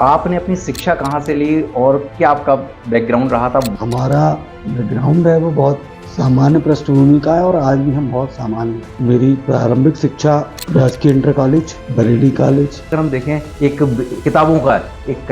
आपने अपनी शिक्षा कहाँ से ली और क्या आपका बैकग्राउंड रहा था? हमारा बैकग्राउंड है वो बहुत सामान्य पृष्ठभूमि का है और आज भी हम बहुत सामान्य हैं। मेरी प्रारंभिक शिक्षा राजकीय इंटर कॉलेज, बरेली कॉलेज। अगर हम देखें किताबों का एक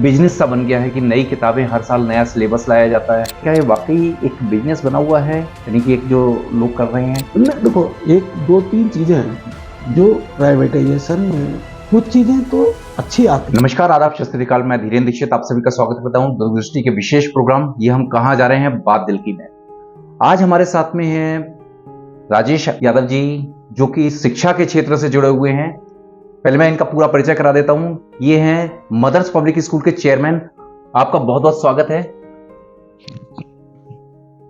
बिजनेस सा बन गया है कि नई किताबें हर साल नया सिलेबस लाया जाता है। क्या ये वाकई एक बिजनेस बना हुआ है, यानी कि एक जो लोग कर रहे हैं? देखो, एक दो तीन चीजें हैं जो प्राइवेटाइजेशन में, कुछ चीजें तो अच्छी आती हैं। नमस्कार, आदाब, सत श्री अकाल। मैं धीरेन्द्र दीक्षित आप सभी का स्वागत करता हूं दूरदृष्टि के विशेष प्रोग्राम ये हम कहां जा रहे हैं, बात दिल की में। आज हमारे साथ में हैं राजेश यादव जी, जो कि शिक्षा के क्षेत्र से जुड़े हुए हैं। पहले मैं इनका पूरा परिचय करा देता हूं। ये हैं मदर्स पब्लिक स्कूल के चेयरमैन। आपका बहुत बहुत स्वागत है।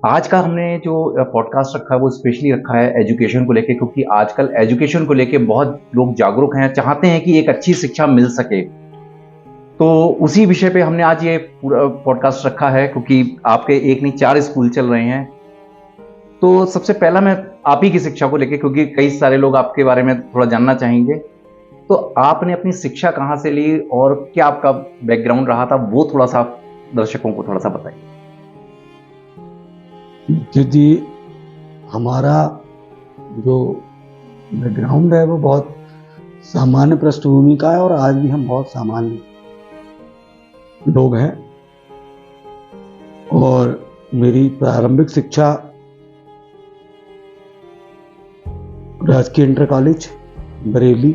आज का हमने जो पॉडकास्ट रखा है वो स्पेशली रखा है एजुकेशन को लेके, क्योंकि आजकल एजुकेशन को लेके बहुत लोग जागरूक हैं, चाहते हैं कि एक अच्छी शिक्षा मिल सके। तो उसी विषय पे हमने आज ये पूरा पॉडकास्ट रखा है, क्योंकि आपके एक नहीं 4 स्कूल चल रहे हैं। तो सबसे पहला मैं आप ही की शिक्षा को लेके, क्योंकि कई सारे लोग आपके बारे में थोड़ा जानना चाहेंगे, तो आपने अपनी शिक्षा कहाँ से ली और क्या आपका बैकग्राउंड रहा था, वो थोड़ा सा दर्शकों को थोड़ा सा बताइए। जी, हमारा जो बैकग्राउंड है वो बहुत सामान्य पृष्ठभूमि का है और आज भी हम बहुत सामान्य लोग हैं। और मेरी प्रारंभिक शिक्षा राजकीय इंटर कॉलेज, बरेली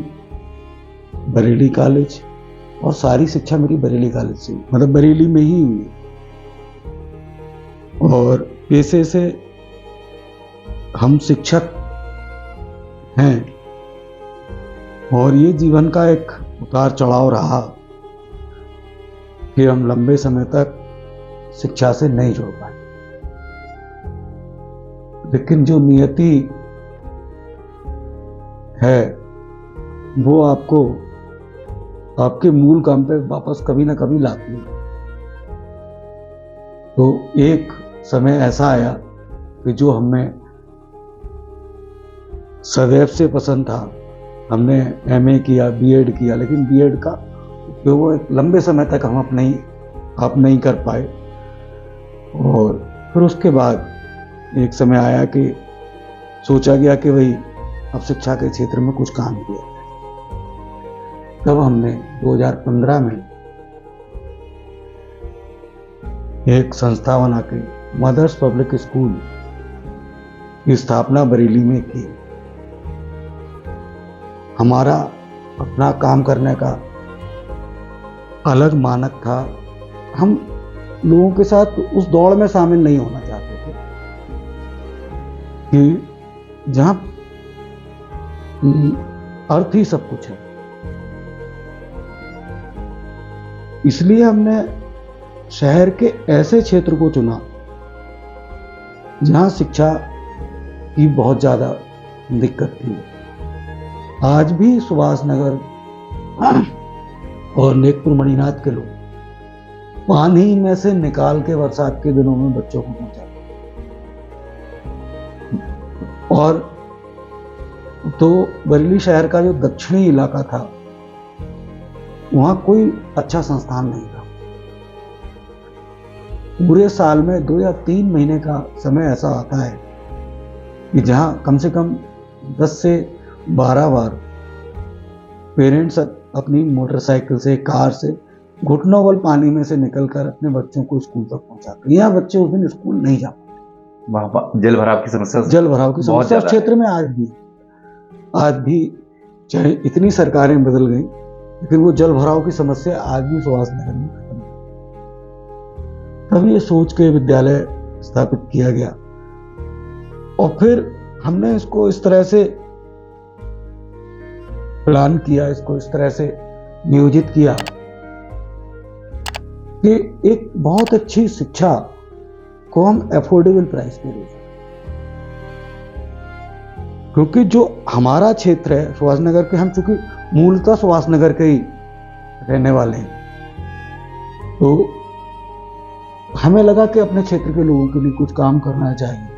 कॉलेज, और सारी शिक्षा मेरी बरेली कॉलेज से, मतलब बरेली में ही हुई। और पेशे से हम शिक्षक हैं और ये जीवन का एक उतार चढ़ाव रहा कि हम लंबे समय तक शिक्षा से नहीं जुड़ पाए। लेकिन जो नियति है वो आपको आपके मूल काम पे वापस कभी ना कभी लाती है। तो एक समय ऐसा आया कि जो हमें सदैव से पसंद था, हमने एमए किया, बीएड किया, लेकिन बीएड का वो एक लंबे समय तक हम आप नहीं कर पाए। और फिर उसके बाद एक समय आया कि सोचा गया कि भाई अब शिक्षा के क्षेत्र में कुछ काम किया। तब हमने 2015 में एक संस्था बना के मदर्स पब्लिक स्कूल की स्थापना बरेली में की। हमारा अपना काम करने का अलग मानक था। हम लोगों के साथ उस दौड़ में शामिल नहीं होना चाहते थे कि जहां अर्थ ही सब कुछ है। इसलिए हमने शहर के ऐसे क्षेत्र को चुना जहां शिक्षा की बहुत ज्यादा दिक्कत थी। आज भी सुभाष नगर और नेकपुर मणिनाथ के लोग पानी में से निकाल के बरसात के दिनों में बच्चों को पहुंचाते। और तो बरेली शहर का जो दक्षिणी इलाका था वहां कोई अच्छा संस्थान नहीं था। पूरे साल में 2 या 3 महीने का समय ऐसा आता है कि जहां कम से कम 10 से 12 बार पेरेंट्स अपनी मोटरसाइकिल से, कार से घुटनों वाल पानी में से निकलकर अपने बच्चों को स्कूल तक पहुंचाते। यहाँ बच्चे उस दिन स्कूल नहीं जा पाते। जल भराव की समस्या क्षेत्र में आज भी चाहे इतनी सरकारें बदल गई, लेकिन वो जल भराव की समस्या आज भी सुभाष नगर में खत्म नहीं। तब ये सोच के विद्यालय स्थापित किया गया और फिर हमने इसको इस तरह से प्लान किया, इसको इस तरह से नियोजित किया कि एक बहुत अच्छी शिक्षा को हम अफोर्डेबल प्राइस पे दे सकें। क्योंकि जो हमारा क्षेत्र है सुभाष नगर के, हम चूंकि मूलतः सुभाष नगर के ही रहने वाले हैं, तो हमें लगा कि अपने क्षेत्र के लोगों के लिए कुछ काम करना चाहिए।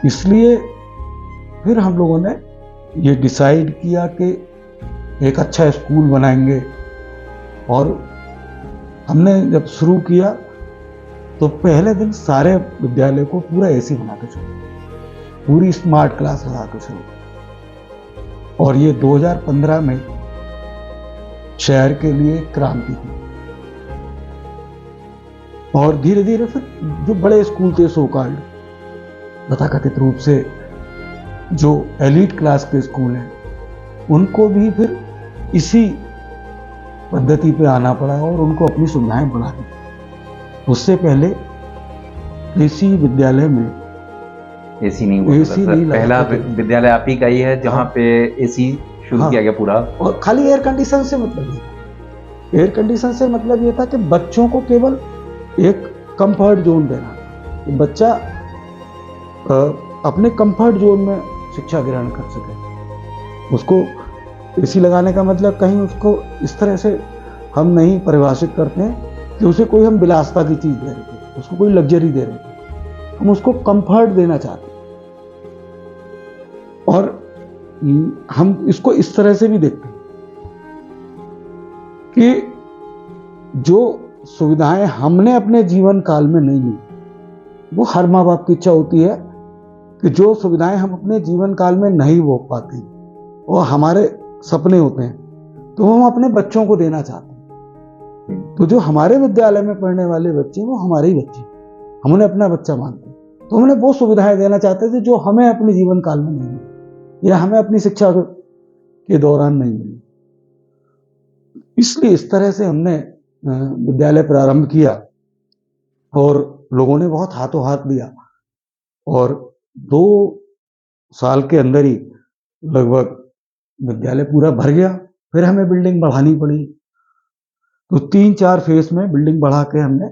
इसलिए फिर हम लोगों ने ये डिसाइड किया कि एक अच्छा स्कूल बनाएंगे और हमने जब शुरू किया तो पहले दिन सारे विद्यालय को पूरा एसी बना के शुरू, पूरी स्मार्ट क्लास लगा के शुरू। और ये 2015 में शहर के लिए क्रांति थी। और धीरे धीरे फिर जो बड़े स्कूल थे सो कॉल्ड तथाकथित रूप से जो एलीट क्लास के स्कूल हैं, उनको भी फिर इसी पद्धति पे आना पड़ा और उनको अपनी सुविधाएं बढ़ानी। उससे पहले किसी विद्यालय में एसी नहीं हुआ एसी था, नहीं सर। पहला लगाते थे। विद्यालय आप ही का ही है जहाँ हाँ। पे एसी शुरू हाँ। किया गया पूरा। और खाली एयर कंडीशन से मतलब ये था, एयर कंडीशन से मतलब ये था कि बच्चों को केवल एक कंफर्ट जोन देना, कि बच्चा अपने कंफर्ट जोन में शिक्षा ग्रहण कर सके। उसको एसी लगाने का मतलब कहीं उसको इस तरह से हम नहीं परिभाषित करते हैं कि उसे कोई हम विलासता की चीज दे रहे थे, उसको कोई लग्जरी दे रहे थे। हम उसको कंफर्ट देना चाहते हैं। और हम इसको इस तरह से भी देखते हैं कि जो सुविधाएं हमने अपने जीवन काल में नहीं ली, वो हर माँ बाप की इच्छा होती है कि जो सुविधाएं हम अपने जीवन काल में नहीं भोग पाते वो हमारे सपने होते हैं, तो हम अपने बच्चों को देना चाहते हैं। तो जो हमारे विद्यालय में पढ़ने वाले बच्चे वो हमारे ही बच्चे, हम उन्हें अपना बच्चा मानते हैं। तो हम उन्हें वो सुविधाएं देना चाहते थे जो हमें अपने जीवन काल में नहीं मिली या हमें अपनी शिक्षा के दौरान नहीं मिली। इसलिए इस तरह से हमने विद्यालय प्रारंभ किया और लोगों ने बहुत हाथों हाथ दिया और 2 साल के अंदर ही लगभग विद्यालय पूरा भर गया। फिर हमें बिल्डिंग बढ़ानी पड़ी, तो 3-4 फेज में बिल्डिंग बढ़ा के हमने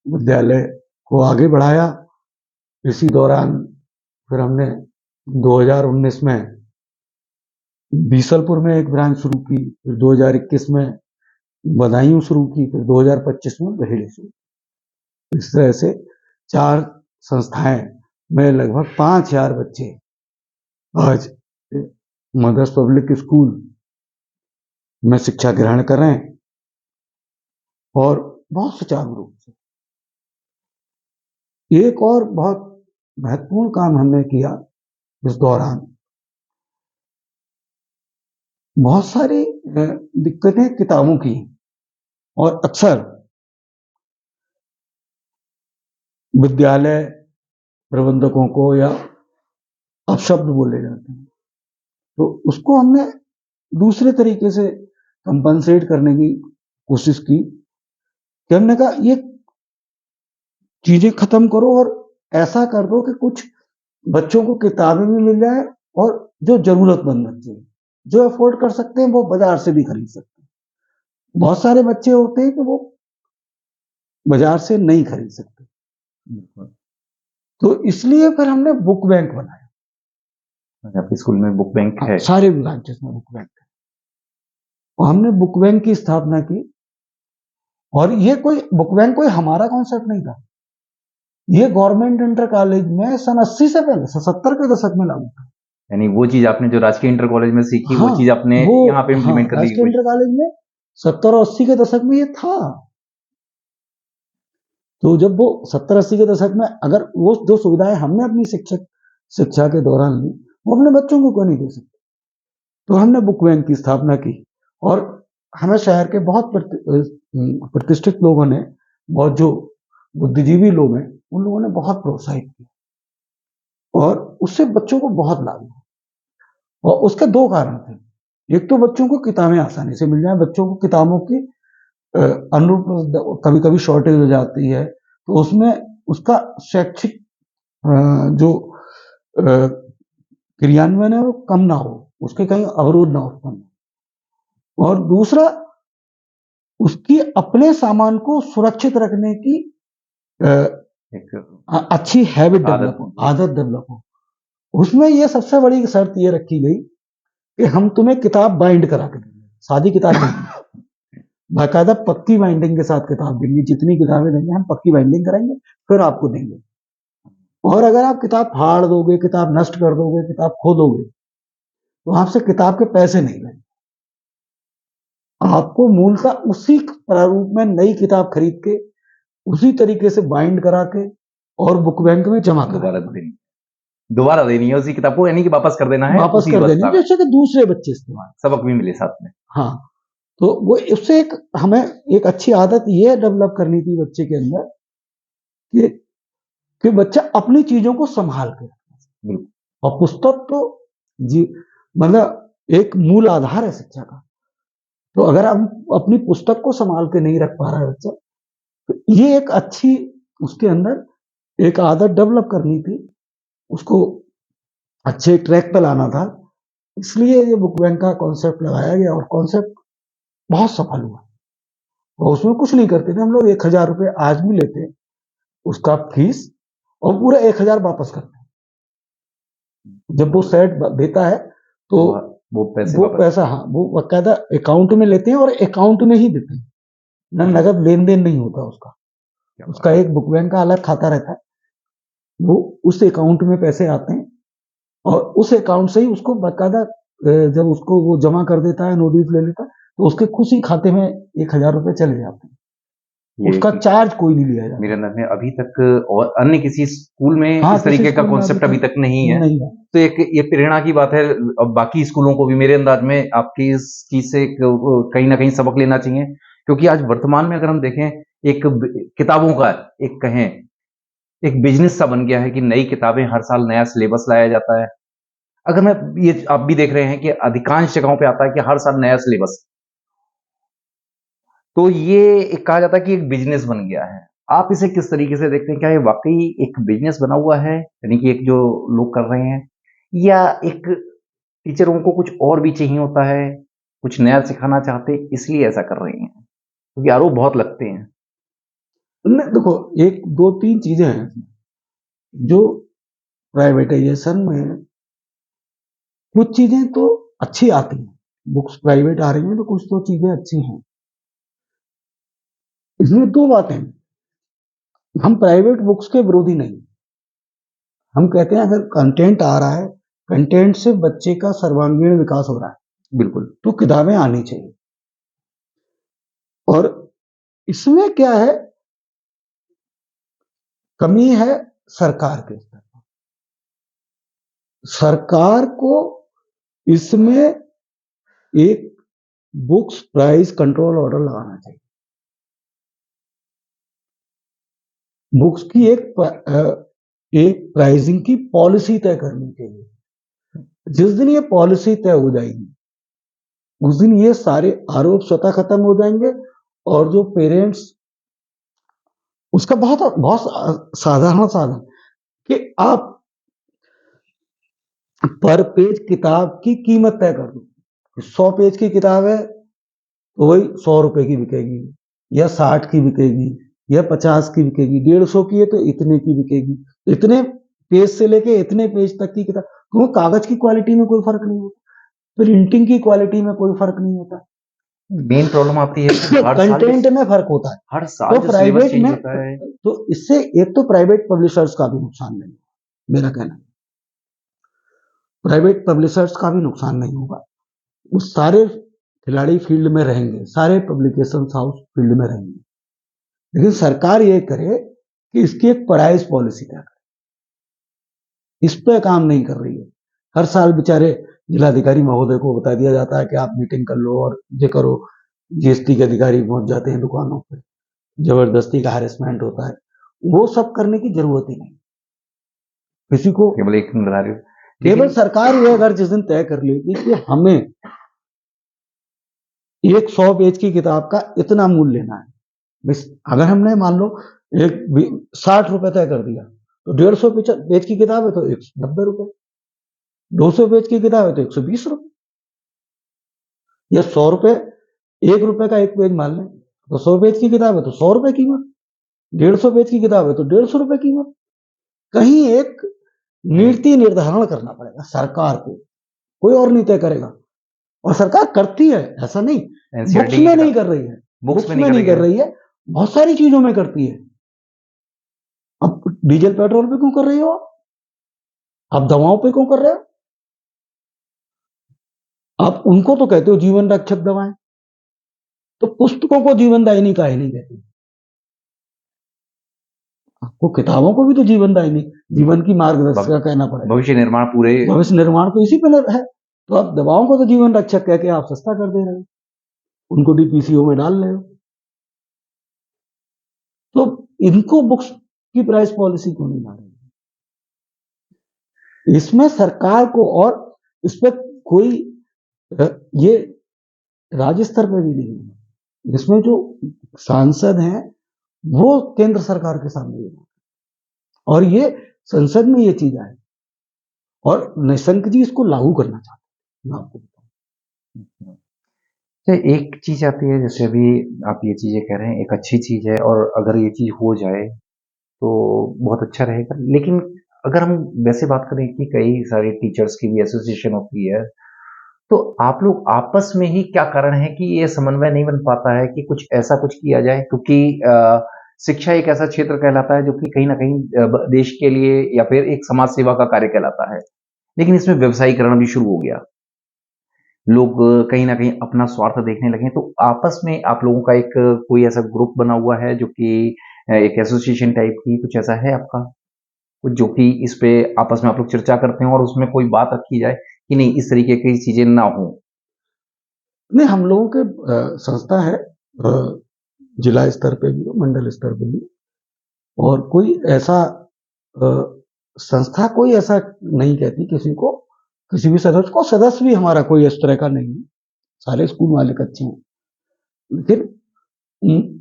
विद्यालय को आगे बढ़ाया। इसी दौरान फिर हमने 2019 में बीसलपुर में एक ब्रांच शुरू की, फिर 2021 में बदायूं शुरू की, फिर 2025 में बहेड़ी शुरू की। इस तरह से 4 संस्थाएं में लगभग 5000 बच्चे आज मदर्स पब्लिक स्कूल में शिक्षा ग्रहण कर रहे हैं और बहुत सुचारू रूप से। एक और बहुत महत्वपूर्ण काम हमने किया इस दौरान, बहुत सारी दिक्कतें किताबों की और अक्सर विद्यालय प्रबंधकों को या अपशब्द बोले जाते हैं, तो उसको हमने दूसरे तरीके से कंपनसेट करने की कोशिश की कि हमने कहा ये चीजें खत्म करो और ऐसा कर दो कि कुछ बच्चों को किताबें भी मिल जाए और जो जरूरतमंद बच्चे जो अफोर्ड कर सकते हैं वो बाजार से भी खरीद सकते हैं। बहुत सारे बच्चे होते हैं कि वो बाजार से नहीं खरीद सकते, तो इसलिए फिर हमने बुक बैंक बनाया। आपके स्कूल में बुक बैंक है? सारे ब्रांचेस में बुक बैंक है और हमने बुक बैंक की स्थापना की। और ये कोई बुक बैंक कोई हमारा कॉन्सेप्ट नहीं था, ये गवर्नमेंट इंटर कॉलेज में सन 80 से पहले 70 के दशक में लागू था। यानी वो चीज आपने जो राजकीय इंटर कॉलेज में सीखी, हाँ, वो चीज आपने यहाँ पे इम्प्लीमेंट कर ली? राजकीय इंटर कॉलेज में 70 और 80 के दशक में ये था। तो जब वो 70-80 के दशक में अगर वो जो सुविधाएं हमने अपनी शिक्षा के दौरान ली वो अपने बच्चों को क्यों नहीं दे सकते, तो हमने बुक बैंक की स्थापना की। और हमें शहर के बहुत प्रतिष्ठित लोगों ने, बहुत जो बुद्धिजीवी लोग हैं, उन लोगों ने बहुत प्रोत्साहित किया और उससे बच्चों को बहुत लाभ हुआ। और उसके 2 कारण थे। एक तो बच्चों को किताबें आसानी से मिल जाए, बच्चों को किताबों की अनुरूप कभी कभी शॉर्टेज हो जाती है, तो उसमें उसका शैक्षिक जो क्रियान्वयन है वो कम ना हो, उसके कहीं अवरोध ना उत्पन्न। और दूसरा, उसकी अपने सामान को सुरक्षित रखने की अच्छी हैबिट डेवलप हो, आदत डेवलप हो। उसमें ये सबसे बड़ी शर्त ये रखी गई कि हम तुम्हें किताब बाइंड करा के देंगे, सादी किताब नहीं, बाकायदा पक्की बाइंडिंग के साथ किताब देंगे। जितनी किताबें देंगे हम पक्की बाइंडिंग कराएंगे फिर आपको देंगे। और अगर आप किताब फाड़ दोगे, किताब नष्ट कर दोगे, किताब खो दोगे, तो आपसे किताब के पैसे नहीं लगेंगे। आपको मूलतः उसी प्रारूप में नई किताब खरीद के उसी तरीके से बाइंड करा के और बुक बैंक में जमा दोबारा करा देनी दोबारा देनी है उसी किताब को, यानी कि वापस कर देना है वापस उसी कर अवस्था देनी, में, जैसे कि दूसरे बच्चे इस्तेमाल। सबक भी मिले साथ में। हाँ, तो वो उससे एक हमें एक अच्छी आदत ये डेवलप करनी थी बच्चे के अंदर कि बच्चा अपनी चीजों को संभाल के रखे। बिल्कुल। और पुस्तक तो जी मतलब एक मूल आधार है शिक्षा का। तो अगर हम अपनी पुस्तक को संभाल के नहीं रख पा रहा है बच्चा, तो ये एक अच्छी उसके अंदर एक आदत डेवलप करनी थी, उसको अच्छे ट्रैक पे लाना था। इसलिए ये बुक बैंक का कॉन्सेप्ट लगाया गया और कॉन्सेप्ट बहुत सफल हुआ। और उसमें कुछ नहीं करते थे हम लोग, 1,000 रुपये आज भी लेते हैं उसका फीस और पूरा 1,000 वापस करते हैं। जब वो सेट देता है तो वो पैसे वो वापस पैसा, हाँ, वो बकायदा अकाउंट में लेते हैं और अकाउंट में ही देते हैं, ना नगद लेन देन नहीं होता उसका। उसका एक बुक बैंक का अलग खाता रहता है, वो उस अकाउंट में पैसे आते हैं और उस अकाउंट से ही उसको बकायदा जब उसको वो जमा कर देता है, नोटिस ले लेता है, तो उसके खुशी खाते में 1,000 रुपये चले जाते हैं। ये उसका चार्ज कोई नहीं लिया जाता। मेरे अंदर में अभी तक और अन्य किसी स्कूल में हाँ, इस तरीके किसी का स्कूल में कॉन्सेप्ट अभी तक नहीं है। नहीं है। तो एक ये प्रेरणा की बात है, अब बाकी स्कूलों को भी मेरे अंदाज में आपकी इस चीज से कहीं ना कहीं सबक लेना चाहिए, क्योंकि आज वर्तमान में अगर हम देखें एक किताबों का एक कहें एक बिजनेस सा बन गया है कि नई किताबें हर साल नया सिलेबस लाया जाता है। अगर मैं ये आप भी देख रहे हैं कि अधिकांश जगहों पे आता है कि हर साल नया सिलेबस, तो ये एक कहा जाता है कि एक बिजनेस बन गया है। आप इसे किस तरीके से देखते हैं? क्या ये वाकई एक बिजनेस बना हुआ है, यानी कि एक जो लोग कर रहे हैं, या एक टीचरों को कुछ और भी चाहिए होता है, कुछ नया सिखाना चाहते हैं इसलिए ऐसा कर रहे हैं? क्योंकि आरोप बहुत लगते हैं। नहीं, देखो, एक दो तीन चीजें हैं जो प्राइवेटाइजेशन में कुछ चीजें तो अच्छी आती हैं, बुक्स प्राइवेट आ रही हैं तो कुछ तो चीजें अच्छी हैं। इसमें दो बातें हैं, हम प्राइवेट बुक्स के विरोधी नहीं। हम कहते हैं अगर कंटेंट आ रहा है, कंटेंट से बच्चे का सर्वांगीण विकास हो रहा है, बिल्कुल। तो किताबें आनी चाहिए। और इसमें क्या है, कमी है सरकार के स्तर पर। सरकार को इसमें एक बुक्स प्राइस कंट्रोल ऑर्डर लगाना चाहिए। बुक्स की एक प्राइसिंग की पॉलिसी तय करनी चाहिए। जिस दिन ये पॉलिसी तय हो जाएगी उस दिन ये सारे आरोप स्वतः खत्म हो जाएंगे। और जो पेरेंट्स, उसका बहुत बहुत साधारण साधन कि आप पर पेज किताब की कीमत तय कर दो। 100 पेज की किताब है तो वही 100 रुपए की बिकेगी, या 60 की बिकेगी, या 50 की बिकेगी। 150 की है तो इतने की बिकेगी। इतने पेज से लेके इतने पेज तक की किताब, क्योंकि कागज की क्वालिटी में कोई फर्क नहीं होता, प्रिंटिंग की क्वालिटी में कोई फर्क नहीं होता, मेन प्रॉब्लम आती है कि हर साल कंटेंट में फर्क होता है। हर साल तो जो सिलेबस प्राइवेट चेंज में, होता है। तो इससे एक तो प्राइवेट पब्लिशर्स का भी नुकसान नहीं, मेरा कहना है प्राइवेट पब्लिशर्स का भी नुकसान नहीं होगा। वो सारे खिलाड़ी फील्ड में रहेंगे, सारे पब्लिकेशन हाउस फील्ड में रहेंगे, लेकिन सरकार ये करे कि इसकी एक प्राइस पॉलिसी तय करे। इस पे काम नहीं कर रही है। हर साल बेचारे जिलाधिकारी महोदय को बता दिया जाता है कि आप मीटिंग कर लो और ये करो। जीएसटी के अधिकारी पहुंच जाते हैं दुकानों पे, जबरदस्ती का हैरेसमेंट होता है। वो सब करने की जरूरत ही नहीं। किसी को केवल एक निर्धारित, केवल लेकिन सरकार ये अगर जिस दिन तय कर लेगी कि हमें एक 100 पेज की किताब का इतना मूल्य लेना है, अगर हमने मान लो एक 60 रुपए तय कर दिया, तो 150 पेज की किताब है तो 190 रुपए, 200 पेज की किताब है तो 120 रुपए, या 100 रुपए, 1 रुपए का एक पेज मान लें तो 100 पेज की किताब है तो 100 रुपए कीमत, 150 पेज की किताब है तो 150 रुपए कीमत। कहीं एक नीति निर्धारण करना पड़ेगा सरकार को, कोई और नहीं तय करेगा। और सरकार करती है, ऐसा नहीं बुक्स में नहीं कर रही है, बुक्स में नहीं कर रही है, बहुत सारी चीजों में करती है। अब डीजल पेट्रोल पे क्यों कर रही हो आप दवाओं पे क्यों कर रहे हो? आप उनको तो कहते हो जीवन रक्षक दवाएं, तो पुस्तकों को जीवनदायिनी काहे नहीं कहते? आपको किताबों को भी तो जीवनदायिनी, जीवन की मार्गदर्शिका कहना पड़ेगा। भविष्य निर्माण पूरे भविष्य निर्माण तो इसी पे है। तो आप दवाओं को तो जीवन रक्षक कह के आप सस्ता कर दे रहे हो, उनको डीपीसीओ में डाल रहे हो। तो इनको बुक्स की प्राइस पॉलिसी क्यों नहीं ला रहे? इसमें सरकार को, और इस पे कोई ये राज्य स्तर पे भी नहीं है, इसमें जो सांसद हैं वो केंद्र सरकार के सामने है, और ये संसद में ये चीज आए, और निशंक जी इसको लागू करना चाहते हैं। मैं आपको बताऊं, तो एक चीज आती है, जैसे अभी आप ये चीजें कह रहे हैं, एक अच्छी चीज है, और अगर ये चीज हो जाए तो बहुत अच्छा रहेगा। लेकिन अगर हम वैसे बात करें कि कई सारे टीचर्स की भी एसोसिएशन होती है, तो आप लोग आपस में ही क्या कारण है कि ये समन्वय नहीं बन पाता है कि कुछ ऐसा कुछ किया जाए? क्योंकि शिक्षा एक ऐसा क्षेत्र कहलाता है जो कि कहीं ना कहीं देश के लिए या फिर एक समाज सेवा का कार्य कहलाता है, लेकिन इसमें व्यवसायीकरण भी शुरू हो गया। लोग कहीं ना कहीं अपना स्वार्थ देखने लगे। तो आपस में आप लोगों का एक कोई ऐसा ग्रुप बना हुआ है जो कि एक एसोसिएशन टाइप की कुछ ऐसा है आपका, कुछ जो कि इस पे आपस में आप लोग चर्चा करते हैं और उसमें कोई बात रखी जाए कि नहीं इस तरीके की चीजें ना हो? नहीं, हम लोगों के संस्था है, जिला स्तर पे भी, मंडल स्तर पे भी, और कोई ऐसा संस्था कोई ऐसा नहीं कहती किसी को, किसी भी सदस्य को। सदस्य भी हमारा कोई इस तरह का नहीं है, सारे स्कूल मालिक अच्छे हैं। लेकिन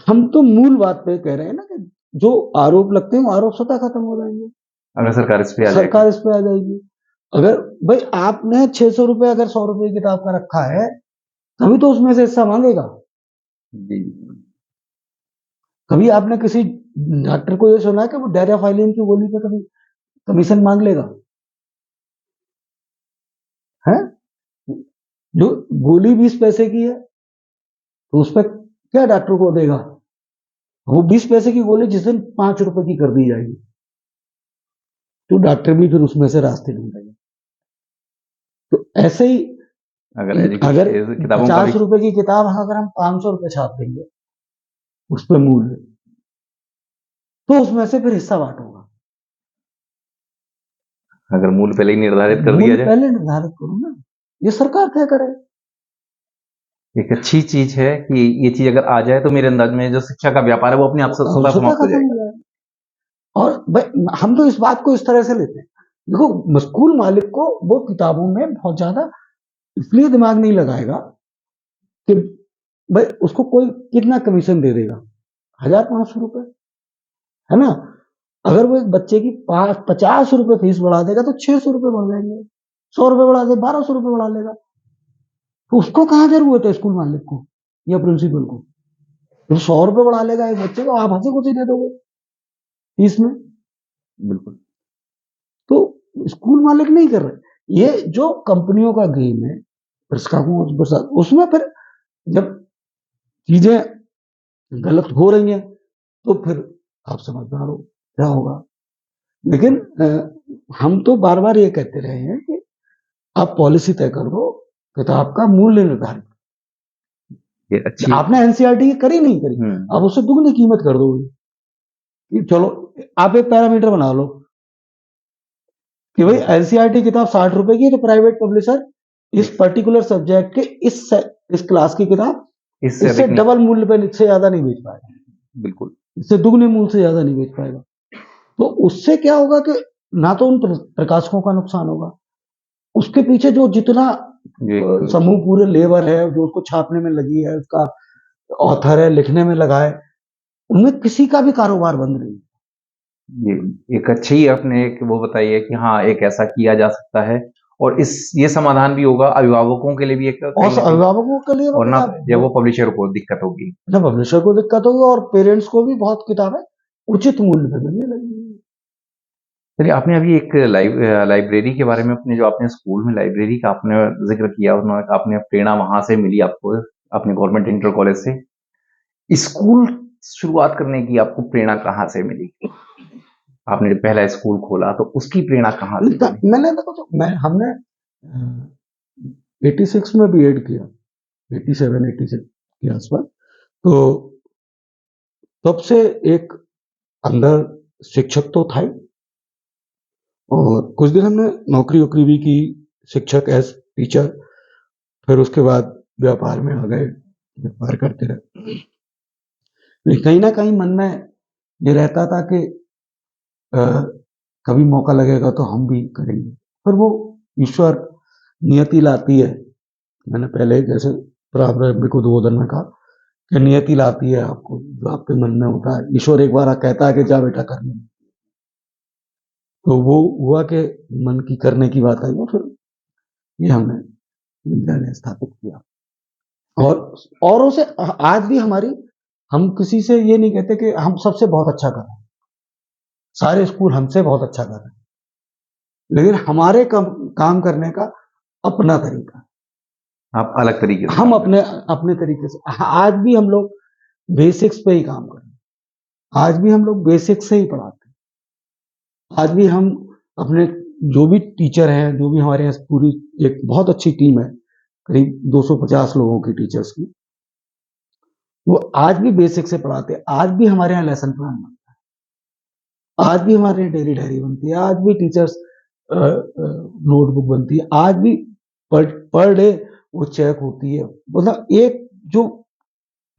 हम तो मूल बात पे कह रहे हैं ना कि जो आरोप लगते हैं वो आरोप स्वतः खत्म हो जाएंगे अगर सरकार इस पे आ जाएगी। सरकार इस पे आ जाएगी। अगर भाई आपने 600 रुपए अगर 100 रुपए की किताब का रखा है, तभी तो उसमें से हिस्सा मांगेगा। जी। कभी आपने किसी डॉक्टर को ये सुना है कि वो डायराफाइलिन की गोली पे कभी कमीशन मांग लेगा? है? जो गोली 20 पैसे की है तो उस पर क्या डॉक्टर को देगा? वो 20 पैसे की गोली जिस दिन 5 रुपए की कर दी जाएगी, तो डॉक्टर भी फिर उसमें से रास्ते ढूंढेगा। तो ऐसे ही अगर किताबों का 50 रुपए की किताब अगर हम 500 रुपए छाप देंगे उस पर मूल्य, तो उसमें से फिर हिस्सा बांट होगा। अगर मूल्य पहले ही निर्धारित कर दिया जाए, पहले निर्धारित करो ना, ये सरकार तय करे। एक अच्छी चीज है कि ये चीज अगर आ जाए तो मेरे अंदाज में जो शिक्षा का व्यापार है वो अपने आप से स्वतः समाप्त हो जाएगा। और भाई हम तो इस बात को इस तरह से लेते हैं, देखो स्कूल मालिक को वो किताबों में बहुत ज्यादा इसलिए दिमाग नहीं लगाएगा कि भाई उसको कोई कितना कमीशन दे देगा, 1500 रुपए, है ना? अगर वो एक बच्चे की 50 रुपए फीस बढ़ा देगा तो 600 रुपए बढ़ जाएंगे, 100 रुपए बढ़ा दे 1200 रुपए बढ़ा लेगा। तो उसको कहाँ जरूरत है स्कूल मालिक को या प्रिंसिपल को? तो 100 रुपए बढ़ा लेगा एक बच्चे को, आप हंसी खुशी दे दोगे फीस में। बिल्कुल। तो स्कूल मालिक नहीं कर रहे। ये जो कंपनियों का गेम है उसमें फिर जब चीजें गलत हो रही हैं तो फिर आप समझदार हो क्या होगा। लेकिन हम तो बार बार ये कहते रहे हैं कि आप पॉलिसी तय कर दो, किताब का मूल्य निर्धारित। ये अच्छी आपने एनसीईआरटी की करी नहीं करी, आप उससे दुगनी कीमत कर दो। चलो आप एक पैरामीटर बना लो कि भाई एनसीईआरटी किताब 60 रुपए की है, तो प्राइवेट पब्लिशर इस पर्टिकुलर सब्जेक्ट के इस क्लास की किताब इससे डबल मूल्य पे से ज्यादा नहीं बेच पाएगा। बिल्कुल, इससे दुगने मूल्य से ज्यादा नहीं बेच पाएगा। तो उससे क्या होगा कि ना तो उन प्रकाशकों का नुकसान होगा, उसके पीछे जो जितना समूह पूरे लेबर है जो उसको छापने में लगी है, उसका ऑथर है लिखने में लगा है, उनमें किसी का भी कारोबार बंद नहीं। ये एक अच्छी आपने एक वो बताई है कि हाँ एक ऐसा किया जा सकता है, और ये समाधान भी होगा अभिभावकों के लिए भी एक, और अभिभावकों के लिए, और ना जब वो पब्लिशर को दिक्कत होगी, ना पब्लिशर को दिक्कत होगी, और पेरेंट्स को भी बहुत किताबें उचित मूल्य पे मिलने लगेंगी। चलिए, आपने अभी एक लाइब्रेरी के बारे में, अपने जो आपने स्कूल में लाइब्रेरी का आपने जिक्र किया, उन्होंने आपने प्रेरणा वहां से मिली आपको अपने गवर्नमेंट इंटर कॉलेज से। स्कूल शुरुआत करने की आपको प्रेरणा कहाँ से मिली? आपने जब पहला स्कूल खोला तो उसकी प्रेरणा कहाँ से मिली? मैंने देखो तो हमने 86 में बीएड किया, 87 86 के आसपास। तो तब से एक अंदर शिक्षक तो था ही, और कुछ दिन हमने नौकरी वोकरी भी की, शिक्षक एज टीचर। फिर उसके बाद व्यापार में आ गए, व्यापार करते रहे। लेकिन कहीं ना कहीं मन में ये रहता था कि अ, कभी मौका लगेगा तो हम भी करेंगे। पर वो ईश्वर नियति लाती है। मैंने पहले जैसे प्रारंभिक को उद्बोधन में कहा कि नियति लाती है आपको, जो आपके मन में होता है। ईश्वर एक बार कहता है कि जा बेटा कर ले, तो वो हुआ कि मन की करने की बात आई, और फिर ये हमने विद्यालय स्थापित किया। और औरों से आज भी हमारी, हम किसी से ये नहीं कहते कि हम सबसे बहुत अच्छा कर रहे हैं, सारे स्कूल हमसे बहुत अच्छा कर रहे हैं, लेकिन हमारे काम करने का अपना तरीका है। आप अलग तरीके से हम काम करते अपने तरीके से आज भी हम लोग बेसिक्स पे ही काम कर रहे हैं। आज भी हम लोग बेसिक्स से ही पढ़ाते हैं। आज भी हम अपने जो भी टीचर हैं, जो भी हमारे यहाँ पूरी एक बहुत अच्छी टीम है, करीब 250 लोगों की टीचर्स की, वो आज भी बेसिक से पढ़ाते हैं। आज भी हमारे यहाँ लेसन प्लान बनता है, आज भी हमारे यहाँ डेली डायरी बनती है, आज भी टीचर्स नोटबुक बनती है, आज भी पर डे वो चेक होती है। मतलब एक जो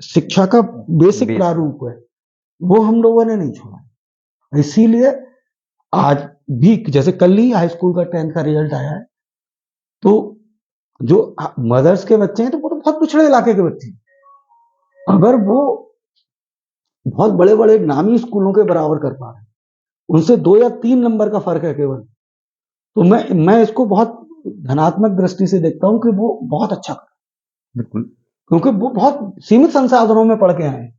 शिक्षा का बेसिक Basic. प्रारूप है, वो हम लोगों ने नहीं छोड़ा। इसीलिए आज भी, जैसे कल ही हाई स्कूल का 10th का रिजल्ट आया है, तो जो मदर्स के बच्चे हैं, तो वो तो बहुत पिछड़े इलाके के बच्चे हैं। अगर वो बहुत बड़े बड़े नामी स्कूलों के बराबर कर पा रहे हैं, उनसे 2 या 3 नंबर का फर्क है केवल, तो मैं इसको बहुत धनात्मक दृष्टि से देखता हूं कि वो बहुत अच्छा कर, बिल्कुल, क्योंकि वो बहुत सीमित संसाधनों में पढ़ के आए हैं।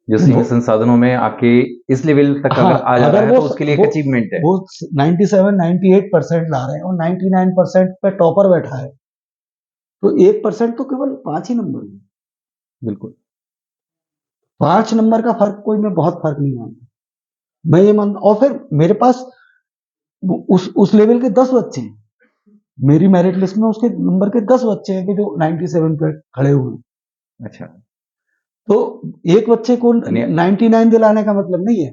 जो सीमित संसाधनों में आके इस लेवल तक हाँ, अगर आ जा रहा अगर है तो उसके लिए एक अचीवमेंट है। वो 97-98% ला रहे हैं और 99% पे टॉपर बैठा है, तो 1% तो केवल 5 ही नंबर है। बिल्कुल, 5 नंबर का फर्क कोई मैं बहुत फर्क नहीं मानता, मैं ये मानता। और फिर मेरे पास उस लेवल के 10 बच्चे हैं, मेरी मेरिट लिस्ट में उसके नंबर के 10 बच्चे हैं कि जो 97 पे खड़े हुए हैं। अच्छा, तो एक बच्चे को 99 दिलाने का मतलब नहीं है।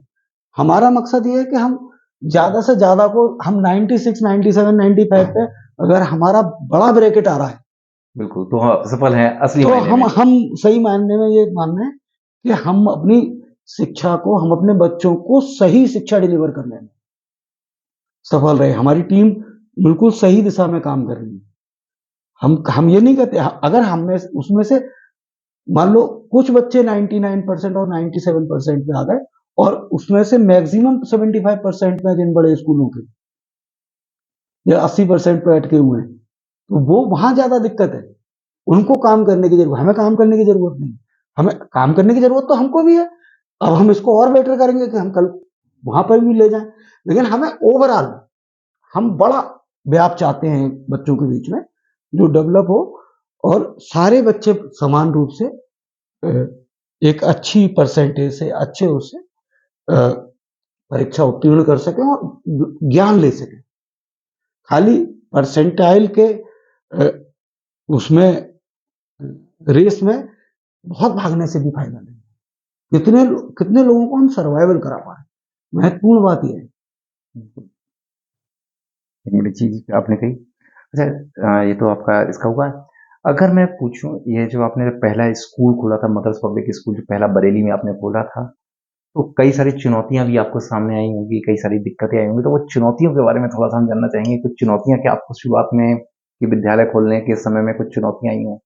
हमारा मकसद ये है कि हम ज्यादा से ज्यादा को, हम 96, 97, 95 पे अगर हमारा बड़ा ब्रैकेट आ रहा है, बिल्कुल, तो हाँ, सफल है असली तो मायने में। हम सही मायने में ये मानना है कि हम अपनी शिक्षा को, हम अपने बच्चों को सही शिक्षा डिलीवर कर लेना, सफल रहे। हमारी टीम बिल्कुल सही दिशा में काम कर रही है। हम ये नहीं कहते, अगर हम में उसमें से मान लो कुछ बच्चे 99% और 97% पे आ गए, और उसमें से मैक्सिमम 75% में जिन बड़े स्कूलों के या 80% पे अटके हुए हैं, तो वो वहां ज्यादा दिक्कत है। उनको काम करने की जरूरत, हमें काम करने की जरूरत नहीं। हमें काम करने की जरूरत तो हमको भी है। अब हम इसको और बेटर करेंगे कि हम कल वहां पर भी ले जाएं, लेकिन हमें ओवरऑल हम बड़ा व्याप चाहते हैं बच्चों के बीच में, जो डेवलप हो, और सारे बच्चे समान रूप से एक अच्छी परसेंटेज से, अच्छे उससे परीक्षा उत्तीर्ण कर सकें और ज्ञान ले सकें। खाली परसेंटाइल के उसमें रेस में बहुत भागने से भी फायदा नहीं। कितने कितने लोगों को हम सर्वाइवल करा पाए, महत्वपूर्ण बात यह है। एक बड़ी चीज आपने कही। अच्छा, ये तो आपका इसका हुआ। अगर मैं पूछूं, ये जो आपने पहला स्कूल खोला था, मदर्स पब्लिक स्कूल, जो पहला बरेली में आपने खोला था, तो कई सारी चुनौतियां भी आपको सामने आई होंगी, कई सारी दिक्कतें आई होंगी, तो वो चुनौतियों के बारे में थोड़ा सा हम जानना चाहेंगे। कुछ चुनौतियां क्या आपको शुरुआत में कि विद्यालय खोलने के समय में कुछ चुनौतियां आई हों?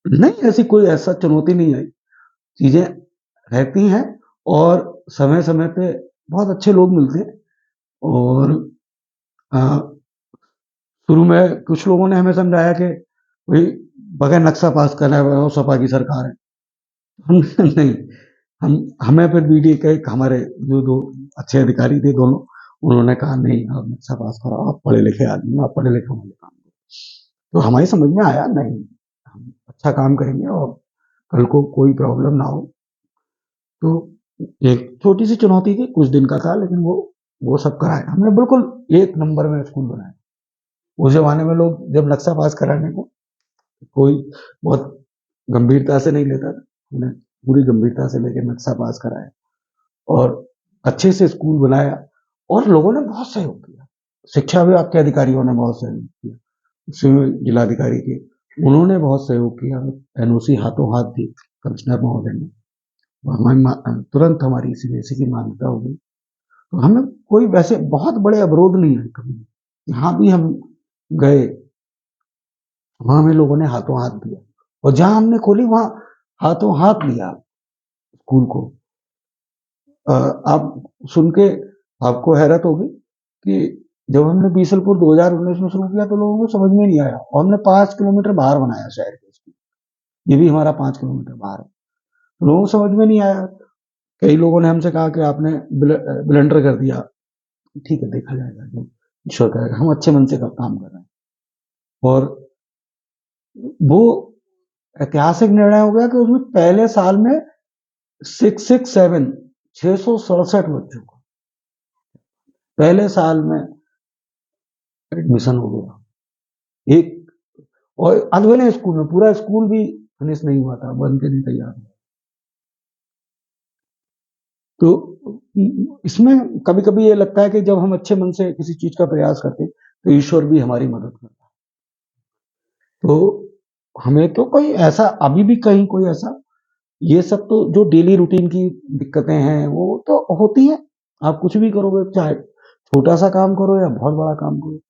नहीं, ऐसी कोई ऐसा चुनौती नहीं आई। चीजें रहती हैं, और समय समय पे बहुत अच्छे लोग मिलते हैं। और शुरू में कुछ लोगों ने हमें समझाया कि भाई बगैर नक्शा पास करना है, वो सपा की सरकार है। हम नहीं, हमें फिर बीडीए के हमारे जो दो अच्छे अधिकारी थे दोनों, उन्होंने कहा नहीं, आप नक्शा पास करो, आप पढ़े लिखे आदमी, आप पढ़े लिखे वाले काम करो। तो हमारी समझ में आया, नहीं, हम अच्छा काम करेंगे और कल को कोई प्रॉब्लम ना हो। तो एक छोटी सी चुनौती थी, कुछ दिन का था, लेकिन वो सब कराया हमने, बिल्कुल 1 नंबर में स्कूल बनाया। उस जमाने में लोग जब नक्शा पास कराने को, कोई बहुत गंभीरता से नहीं लेता था। हमने पूरी गंभीरता से लेके नक्शा पास कराया और अच्छे से स्कूल बनाया और लोगों ने बहुत सहयोग किया। शिक्षा विभाग के अधिकारियों ने बहुत सहयोग किया, उसमें जिलाधिकारी के उन्होंने बहुत सहयोग किया। एनओसी हाथों हाथ दी कमिश्नर महोदय ने, तुरंत हमारी सीबीएसई की मान्यता हो गई। तो हमें कोई वैसे बहुत बड़े अवरोध नहीं है कभी। जहाँ भी हम गए वहां हमें लोगों ने हाथों हाथ दिया और जहां हमने खोली वहां हाथों हाथ लिया स्कूल को। आप सुन के आपको हैरत होगी कि जब हमने बीसलपुर 2019 में शुरू किया तो लोगों को समझ में नहीं आया और हमने 5 किलोमीटर बाहर बनाया शहर के स्कूल। ये भी हमारा 5 किलोमीटर बाहर है, तो लोगों को समझ में नहीं आया। कई लोगों ने हमसे कहा कि आपने ब्लंडर कर दिया। ठीक है, देखा जाएगा, जो ईश्वर करेगा। हम अच्छे मन से काम कर रहे हैं और वो ऐतिहासिक निर्णय हो गया कि उसमें पहले साल में 667 बच्चों को पहले साल में एडमिशन हो गया। एक और अधवेले स्कूल में, पूरा स्कूल भी फिनिश नहीं हुआ था, बन के नहीं तैयार हुआ। तो इसमें कभी कभी ये लगता है कि जब हम अच्छे मन से किसी चीज का प्रयास करते तो ईश्वर भी हमारी मदद करता है। तो हमें तो कोई ऐसा अभी भी कहीं कोई ऐसा, ये सब तो जो डेली रूटीन की दिक्कतें हैं वो तो होती हैं। आप कुछ भी करोगे, चाहे छोटा सा काम करो या बहुत बड़ा काम करो,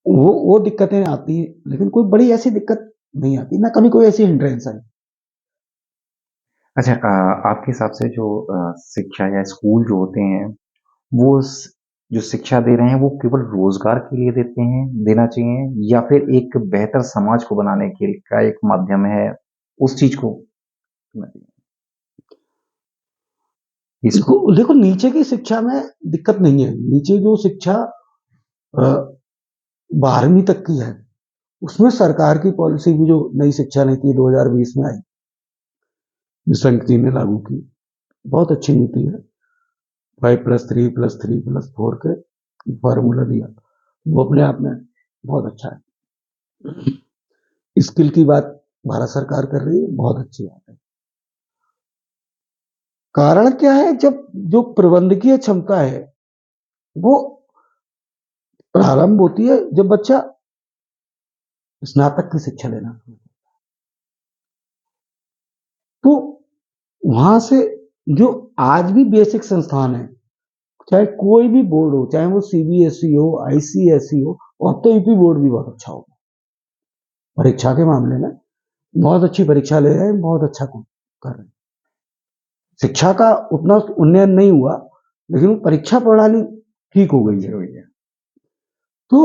वो दिक्कतें आती हैं, लेकिन कोई बड़ी ऐसी दिक्कत नहीं आती, ना कभी कोई ऐसी हिंड्रेंस आई। अच्छा, आपके हिसाब से जो शिक्षा या स्कूल जो होते हैं वो जो शिक्षा दे रहे हैं वो केवल रोजगार के लिए देते हैं, देना चाहिए, या फिर एक बेहतर समाज को बनाने के का एक माध्यम है, उस चीज को करना चाहिए? इसको देखो देखो, नीचे की शिक्षा में दिक्कत नहीं है। नीचे जो शिक्षा 12वीं तक की है उसमें सरकार की पॉलिसी भी, जो नई शिक्षा नीति 2020 में आई, निशंक जी ने लागू की, बहुत अच्छी नीति है। 5+3+3+4 के फॉर्मूला दिया, वो अपने आप में बहुत अच्छा है। स्किल की बात भारत सरकार कर रही है, बहुत अच्छी बात है। कारण क्या है, जब जो प्रबंधकीय क्षमता है वो प्रारंभ होती है जब बच्चा स्नातक की शिक्षा लेना शुरू करता है। तो वहां से जो आज भी बेसिक संस्थान है, चाहे कोई भी बोर्ड हो, चाहे वो सीबीएसई हो, आईसीएसई हो, और अब तो यूपी बोर्ड भी बहुत अच्छा होगा परीक्षा के मामले में, बहुत अच्छी परीक्षा ले रहे हैं, बहुत अच्छा कर रहे हैं। शिक्षा का उतना उन्नयन नहीं हुआ, लेकिन वो परीक्षा प्रणाली ठीक हो गई है। तो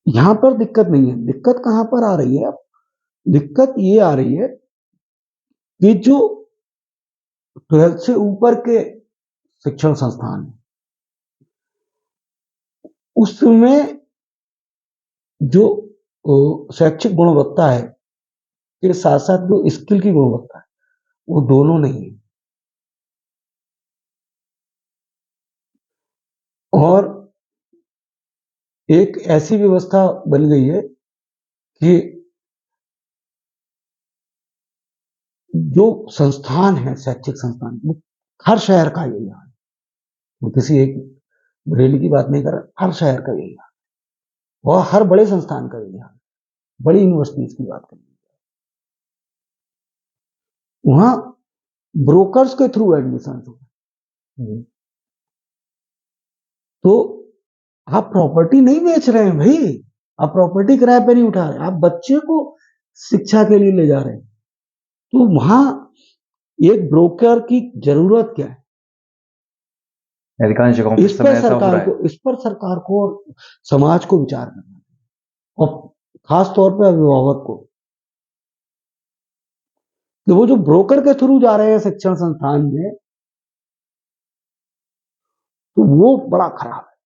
यहां पर दिक्कत नहीं है। दिक्कत कहां पर आ रही है? दिक्कत ये आ रही है कि जो 12th से ऊपर के शिक्षण संस्थान है उसमें जो शैक्षिक गुणवत्ता है के साथ साथ जो स्किल की गुणवत्ता है वो दोनों नहीं है। और एक ऐसी व्यवस्था बन गई है कि जो संस्थान है, शैक्षिक संस्थान, वो हर शहर का यही हाल है। मैं किसी एक बरेली की बात नहीं कर रहा, हर शहर का यही हाल है और हर बड़े संस्थान का यही हाल है। बड़ी यूनिवर्सिटीज की बात करें, वहां ब्रोकर्स के थ्रू एडमिशन हो, तो आप प्रॉपर्टी नहीं बेच रहे हैं भाई, आप प्रॉपर्टी किराए पे नहीं उठा रहे, आप बच्चे को शिक्षा के लिए ले जा रहे हैं। तो वहां एक ब्रोकर की जरूरत क्या है? अधिकांश जगहों पर इस समय पर ऐसा हो सरकार रहा है। को इस पर सरकार को और समाज को विचार करना है, और खास तौर पर अभिभावक को, कि वो जो ब्रोकर के थ्रू जा रहे हैं शिक्षण संस्थान में, तो वो बड़ा खराब है।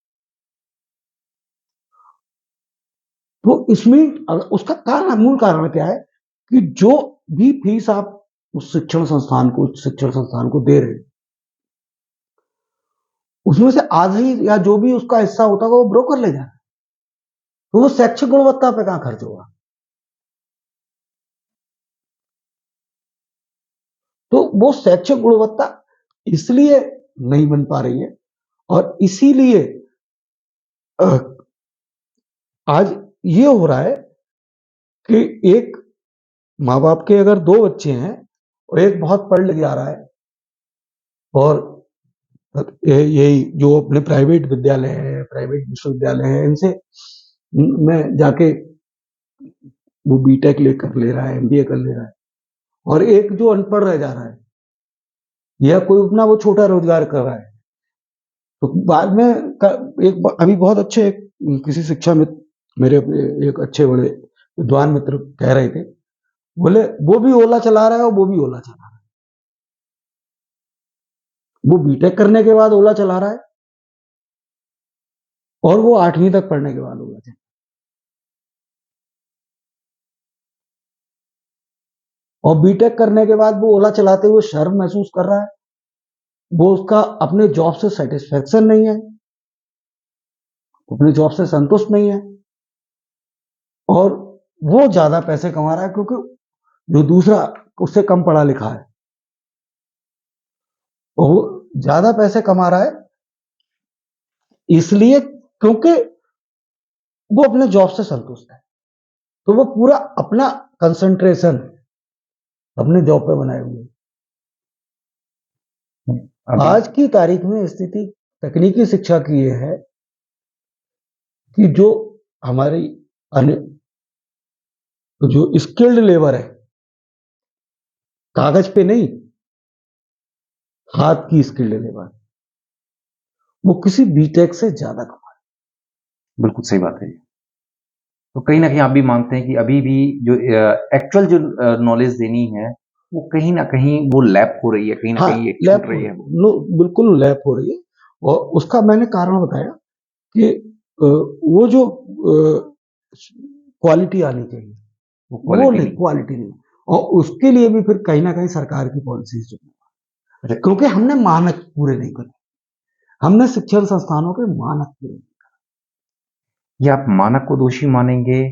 तो इसमें उसका कारण, मूल कारण क्या है कि जो भी फीस आप उस शिक्षण संस्थान को दे रहे हैं, उसमें से आधा ही या जो भी उसका हिस्सा होता है वो ब्रोकर ले जा रहा है। तो वो शैक्षिक गुणवत्ता पे कहां खर्च होगा? तो वो शैक्षिक गुणवत्ता इसलिए नहीं बन पा रही है, और इसीलिए अ, आज ये हो रहा है कि एक माँ-बाप के अगर 2 बच्चे हैं और एक बहुत पढ़ लिख जा रहा है, और यही जो अपने प्राइवेट विद्यालय हैं, प्राइवेट विश्वविद्यालय हैं, इनसे मैं जाके वो बीटेक लेकर ले रहा है, एमबीए कर ले रहा है, और एक जो अनपढ़ रह जा रहा है या कोई अपना वो छोटा रोजगार कर रहा है, तो बाद में अभी बहुत अच्छे किसी शिक्षा मित्र, मेरे अपने एक अच्छे बड़े विद्वान मित्र कह रहे थे, बोले वो भी ओला चला रहा है और वो भी ओला चला रहा है। वो बीटेक करने के बाद ओला चला रहा है और वो 8वीं तक पढ़ने के बाद ओला चला, और बीटेक करने के बाद वो ओला चलाते हुए शर्म महसूस कर रहा है, वो उसका अपने जॉब से सेटिस्फेक्शन नहीं है, अपने जॉब से संतुष्ट नहीं है, और वो ज्यादा पैसे कमा रहा है क्योंकि जो दूसरा उससे कम पढ़ा लिखा है वो ज्यादा पैसे कमा रहा है, इसलिए क्योंकि वो अपने जॉब से संतुष्ट है, तो वो पूरा अपना कंसंट्रेशन अपने जॉब पे बनाए हुए हैं। आज की तारीख में स्थिति तकनीकी शिक्षा की ये है कि जो हमारी जो स्किल्ड लेबर है, कागज पे नहीं, हाथ की स्किल्ड लेबर, वो किसी बीटेक से ज्यादा कमा। बिल्कुल सही बात है। तो कहीं ना कहीं आप भी मानते हैं कि अभी भी जो एक्चुअल जो नॉलेज देनी है वो कहीं ना कहीं वो लैप हो रही है, कहीं ना हाँ, कहीं एक लैप छूट हो रही रही है। है, बिल्कुल लैप हो रही है, और उसका मैंने कारण बताया कि वो जो क्वालिटी आनी चाहिए, वो वो क्वालिटी नहीं, नहीं। क्वालिटी नहीं, और उसके लिए भी फिर कहीं ना कहीं सरकार की पॉलिसीज, अच्छा, क्योंकि हमने मानक पूरे नहीं करे, हमने शिक्षण संस्थानों के मानक पूरे। ये आप मानक को दोषी मानेंगे?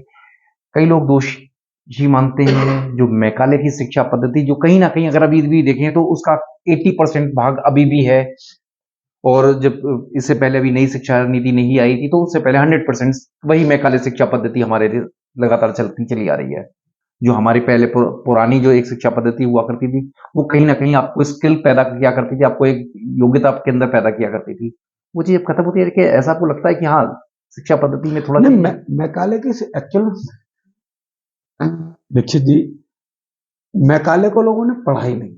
कई लोग दोषी मानते हैं जो मैकाले की शिक्षा पद्धति, जो कहीं ना कहीं अगर अभी भी देखें तो उसका 80% भाग अभी भी है, और जब इससे पहले अभी नई शिक्षा नीति नहीं आई थी तो उससे पहले 100% वही मैकाले शिक्षा पद्धति हमारे लिए लगातार चलती चली आ रही है। जो हमारी पहले पुरानी जो एक शिक्षा पद्धति हुआ करती थी वो कहीं ना कहीं आपको स्किल पैदा किया करती थी, आपको एक योग्यता आपके अंदर पैदा किया करती थी। वो चीज अब खत्म होती है कि ऐसा आपको लगता है कि हाँ, शिक्षा पद्धति में थोड़ा नहीं, चेंज है? मैकाले की एक्चुअल, दीक्षित जी, मैकाले को लोगों ने पढ़ा ही नहीं,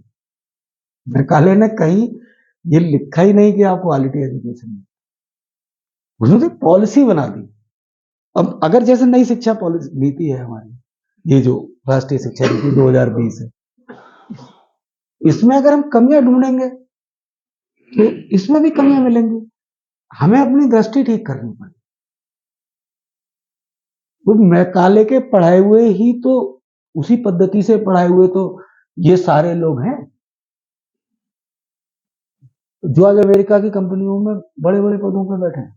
मैकाले ने कहीं ये लिखा ही नहीं कि आप क्वालिटी एजुकेशन, उसने तो पॉलिसी बना दी। अब अगर जैसे नई शिक्षा पॉलिसी नीति है हमारी, ये जो राष्ट्रीय शिक्षा नीति 2020 है, इसमें अगर हम कमियां ढूंढेंगे तो इसमें भी कमियां मिलेंगी, हमें अपनी दृष्टि ठीक करनी पड़ेगी। तो मैकाले के पढ़ाए हुए ही तो, उसी पद्धति से पढ़ाए हुए तो ये सारे लोग हैं जो आज अमेरिका की कंपनियों में बड़े बड़े पदों पर बैठे हैं।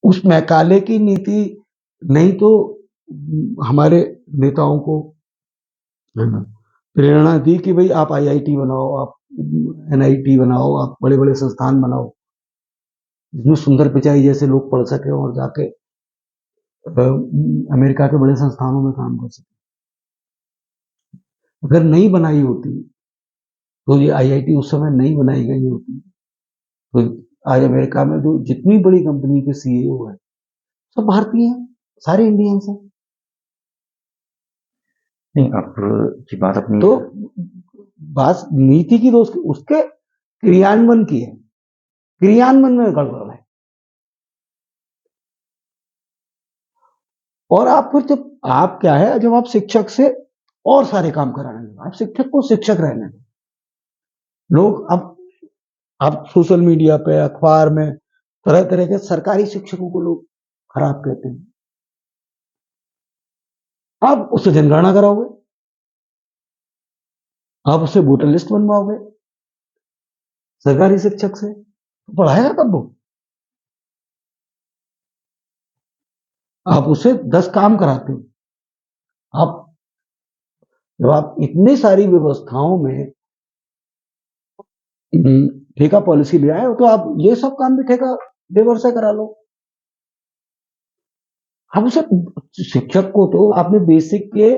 उस मैकाले की नीति नहीं तो हमारे नेताओं को प्रेरणा दी कि भाई आप आईआईटी बनाओ, आप एनआईटी बनाओ, आप बड़े बड़े संस्थान बनाओ जिसमें सुंदर पिचाई जैसे लोग पढ़ सके और जाके अमेरिका के बड़े संस्थानों में काम कर सके। अगर नहीं बनाई होती तो ये आईआईटी उस समय नहीं बनाई गई होती तो आज अमेरिका में जो जितनी बड़ी कंपनी के सीईओ है सब भारतीय हैं, सारे इंडियंस हैं। नहीं, आप की बात अपनी तो बात नीति की दोस्त उसके क्रियान्वयन की है, क्रियान्वयन में गड़बड़ है। और आप फिर जब आप क्या है, जब आप शिक्षक से और सारे काम कराने लगे, आप शिक्षक को शिक्षक रहने दो। लोग अब आप सोशल मीडिया पे, अखबार में तरह तरह के सरकारी शिक्षकों को लोग खराब कहते हैं, आप उससे जनगणना कराओगे, आप उससे वोटर लिस्ट बनवाओगे सरकारी शिक्षक से, तो पढ़ाएगा कब वो? आप उसे 10 काम कराते हो, आप जब आप इतनी सारी व्यवस्थाओं में ठेका पॉलिसी ले आए हो, तो आप ये सब काम भी ठेका लेबर से करा लो। हम उसे शिक्षक को तो आपने बेसिक के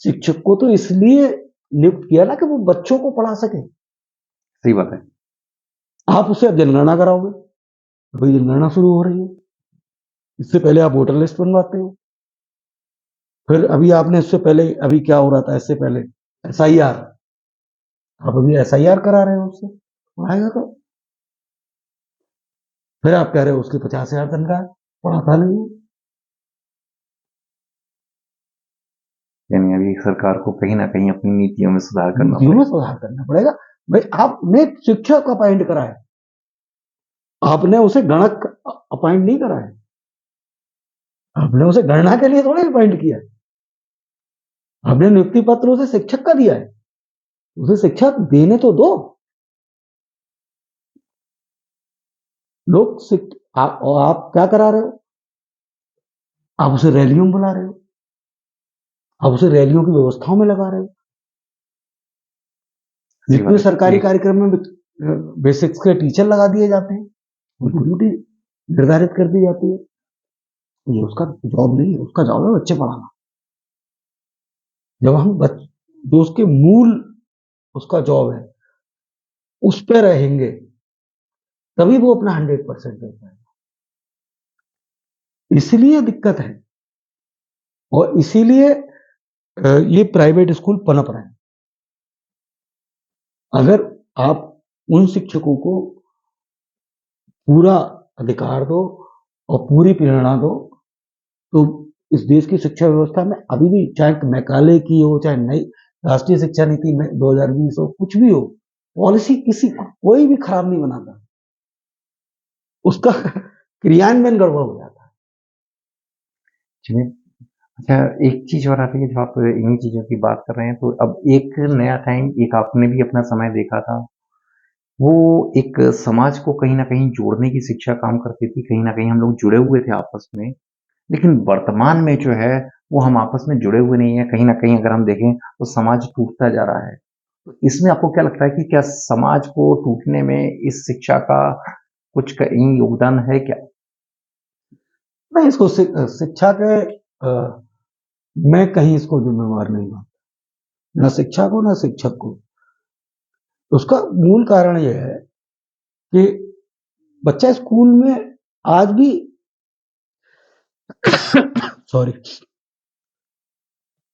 शिक्षक को तो इसलिए नियुक्त किया ना कि वो बच्चों को पढ़ा सके। सही बात है। आप उससे अब जनगणना कराओगे, अभी जनगणना शुरू हो रही है, इससे पहले आप वोटर लिस्ट बनवाते हो, फिर अभी आपने इससे पहले, अभी क्या हो रहा था इससे पहले, एसआईआर, आप अभी एसआईआर करा रहे हो उससे, आएगा तो फिर आप कह रहे हो उसकी 50,000 तनख्वाह है, पढ़ाता नहीं है। यानी अभी सरकार को कहीं ना कहीं अपनी नीतियों में सुधार करना नीतियों में पड़ेगा। सुधार करना पड़ेगा। भाई आपने शिक्षक अपॉइंट करा है, आपने उसे गणक अपॉइंट नहीं करा है, आपने उसे गणना के लिए थोड़ा अपॉइंट किया है, आपने नियुक्ति पत्र उसे शिक्षक का दिया है, उसे शिक्षा देने तो दो। आप क्या करा रहे हो, आप उसे रैलियों में बुला रहे हो, आप उसे रैलियों की व्यवस्थाओं में लगा रहे हो। सही जितने बात है। सरकारी कार्यक्रम में बेसिक्स के टीचर लगा दिए जाते हैं, उनकी ड्यूटी निर्धारित कर दी जाती है, ये उसका जॉब नहीं है, उसका जॉब है बच्चे पढ़ाना। जब हम जो उसके मूल उसका जॉब है उस पे रहेंगे, तभी वो अपना 100% दे पाएगा। इसलिए दिक्कत है, और इसीलिए ये प्राइवेट स्कूल पनप रहे हैं। अगर आप उन शिक्षकों को पूरा अधिकार दो और पूरी प्रेरणा दो, तो इस देश की शिक्षा व्यवस्था में अभी भी, चाहे मैकाले की हो, चाहे नई राष्ट्रीय शिक्षा नीति में 2020 हो, कुछ भी हो, पॉलिसी किसी कोई भी खराब नहीं बनाता, उसका क्रियान्वयन गड़बड़ हो जाता है। चलिए, अच्छा, एक चीज और आती है, जब आप इन्हीं चीजों की बात कर रहे हैं, तो अब एक नया टाइम, एक आपने भी अपना समय देखा था, वो एक समाज को कहीं ना कहीं जोड़ने की शिक्षा काम करती थी, कहीं ना कहीं हम लोग जुड़े हुए थे आपस में। लेकिन वर्तमान में जो है, वो हम आपस में जुड़े हुए नहीं है, कहीं ना कहीं अगर हम देखें तो समाज टूटता जा रहा है। तो इसमें आपको क्या लगता है कि क्या समाज को टूटने में इस शिक्षा का कुछ कहीं योगदान है क्या? मैं इसको शिक्षा के मैं कहीं इसको जिम्मेवार नहीं मानता, ना शिक्षा को ना शिक्षक को। उसका मूल कारण यह है कि बच्चा स्कूल में आज भी सॉरी,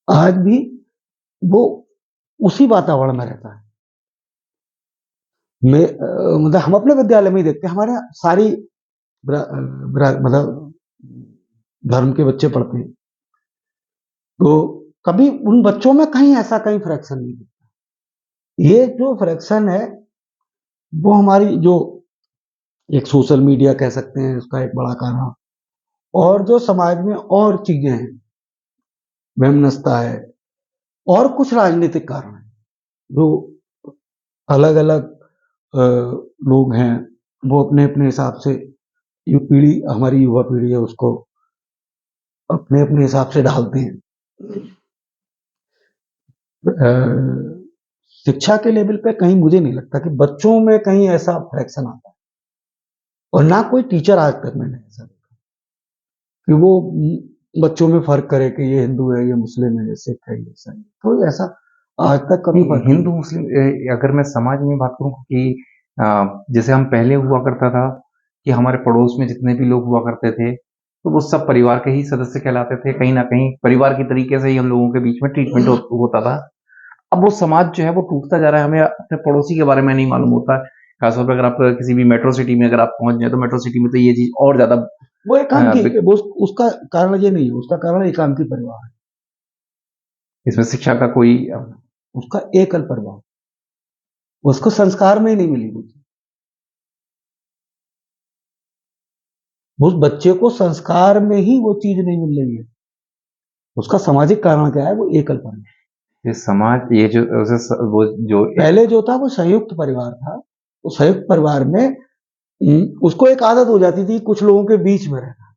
आज भी वो उसी वातावरण में रहता है। मतलब हम अपने विद्यालय में ही देखते हैं, हमारे यहाँ सारी मतलब धर्म के बच्चे पढ़ते हैं, तो कभी उन बच्चों में कहीं ऐसा कहीं फ्रैक्शन नहीं दिखता। ये जो फ्रैक्शन है, वो हमारी जो एक सोशल मीडिया कह सकते हैं उसका एक बड़ा कारण, और जो समाज में और चीजें हैं, वैमनस्यता है, और कुछ राजनीतिक कारण है, जो अलग अलग लोग हैं, वो अपने अपने हिसाब से, ये पीढ़ी, हमारी युवा पीढ़ी है, उसको अपने अपने हिसाब से ढालते हैं। शिक्षा के लेवल पे कहीं मुझे नहीं लगता कि बच्चों में कहीं ऐसा फ्रैक्शन आता है, और ना कोई टीचर आज तक मैंने ऐसा देखा कि वो बच्चों में फर्क करे कि ये हिंदू है, ये मुस्लिम है, ये सिख है, ये ईसाई है। तो ऐसा आज तक कभी नहीं, फर्क हिंदू नहीं। मुस्लिम, अगर मैं समाज में बात करूं कि जैसे हम पहले हुआ करता था कि हमारे पड़ोस में जितने भी लोग हुआ करते थे, तो वो सब परिवार के ही सदस्य कहलाते थे, कहीं ना कहीं परिवार की तरीके से ही हम लोगों के बीच में ट्रीटमेंट होता था। अब वो समाज जो है वो टूटता जा रहा है, हमें अपने पड़ोसी के बारे में नहीं मालूम होता है। खासतौर पर अगर आप किसी भी मेट्रो सिटी में अगर आप पहुंच जाए, तो मेट्रो सिटी में तो ये चीज और ज्यादा वो एकांकी, बिक- वो उसका कारण ये नहीं है, उसका कारण एकांकी परिवार है, इसमें शिक्षा का कोई उसका एकल परिवार, उसको संस्कार में ही नहीं मिली वो चीज। उस बच्चे को संस्कार में ही वो चीज नहीं मिल रही है। उसका सामाजिक कारण क्या है, वो एकल परिवार। ये समाज, ये जो वो जो पहले जो था वो संयुक्त परिवार था, तो संयुक्त परिवार में उसको एक आदत हो जाती थी कुछ लोगों के बीच में रहना।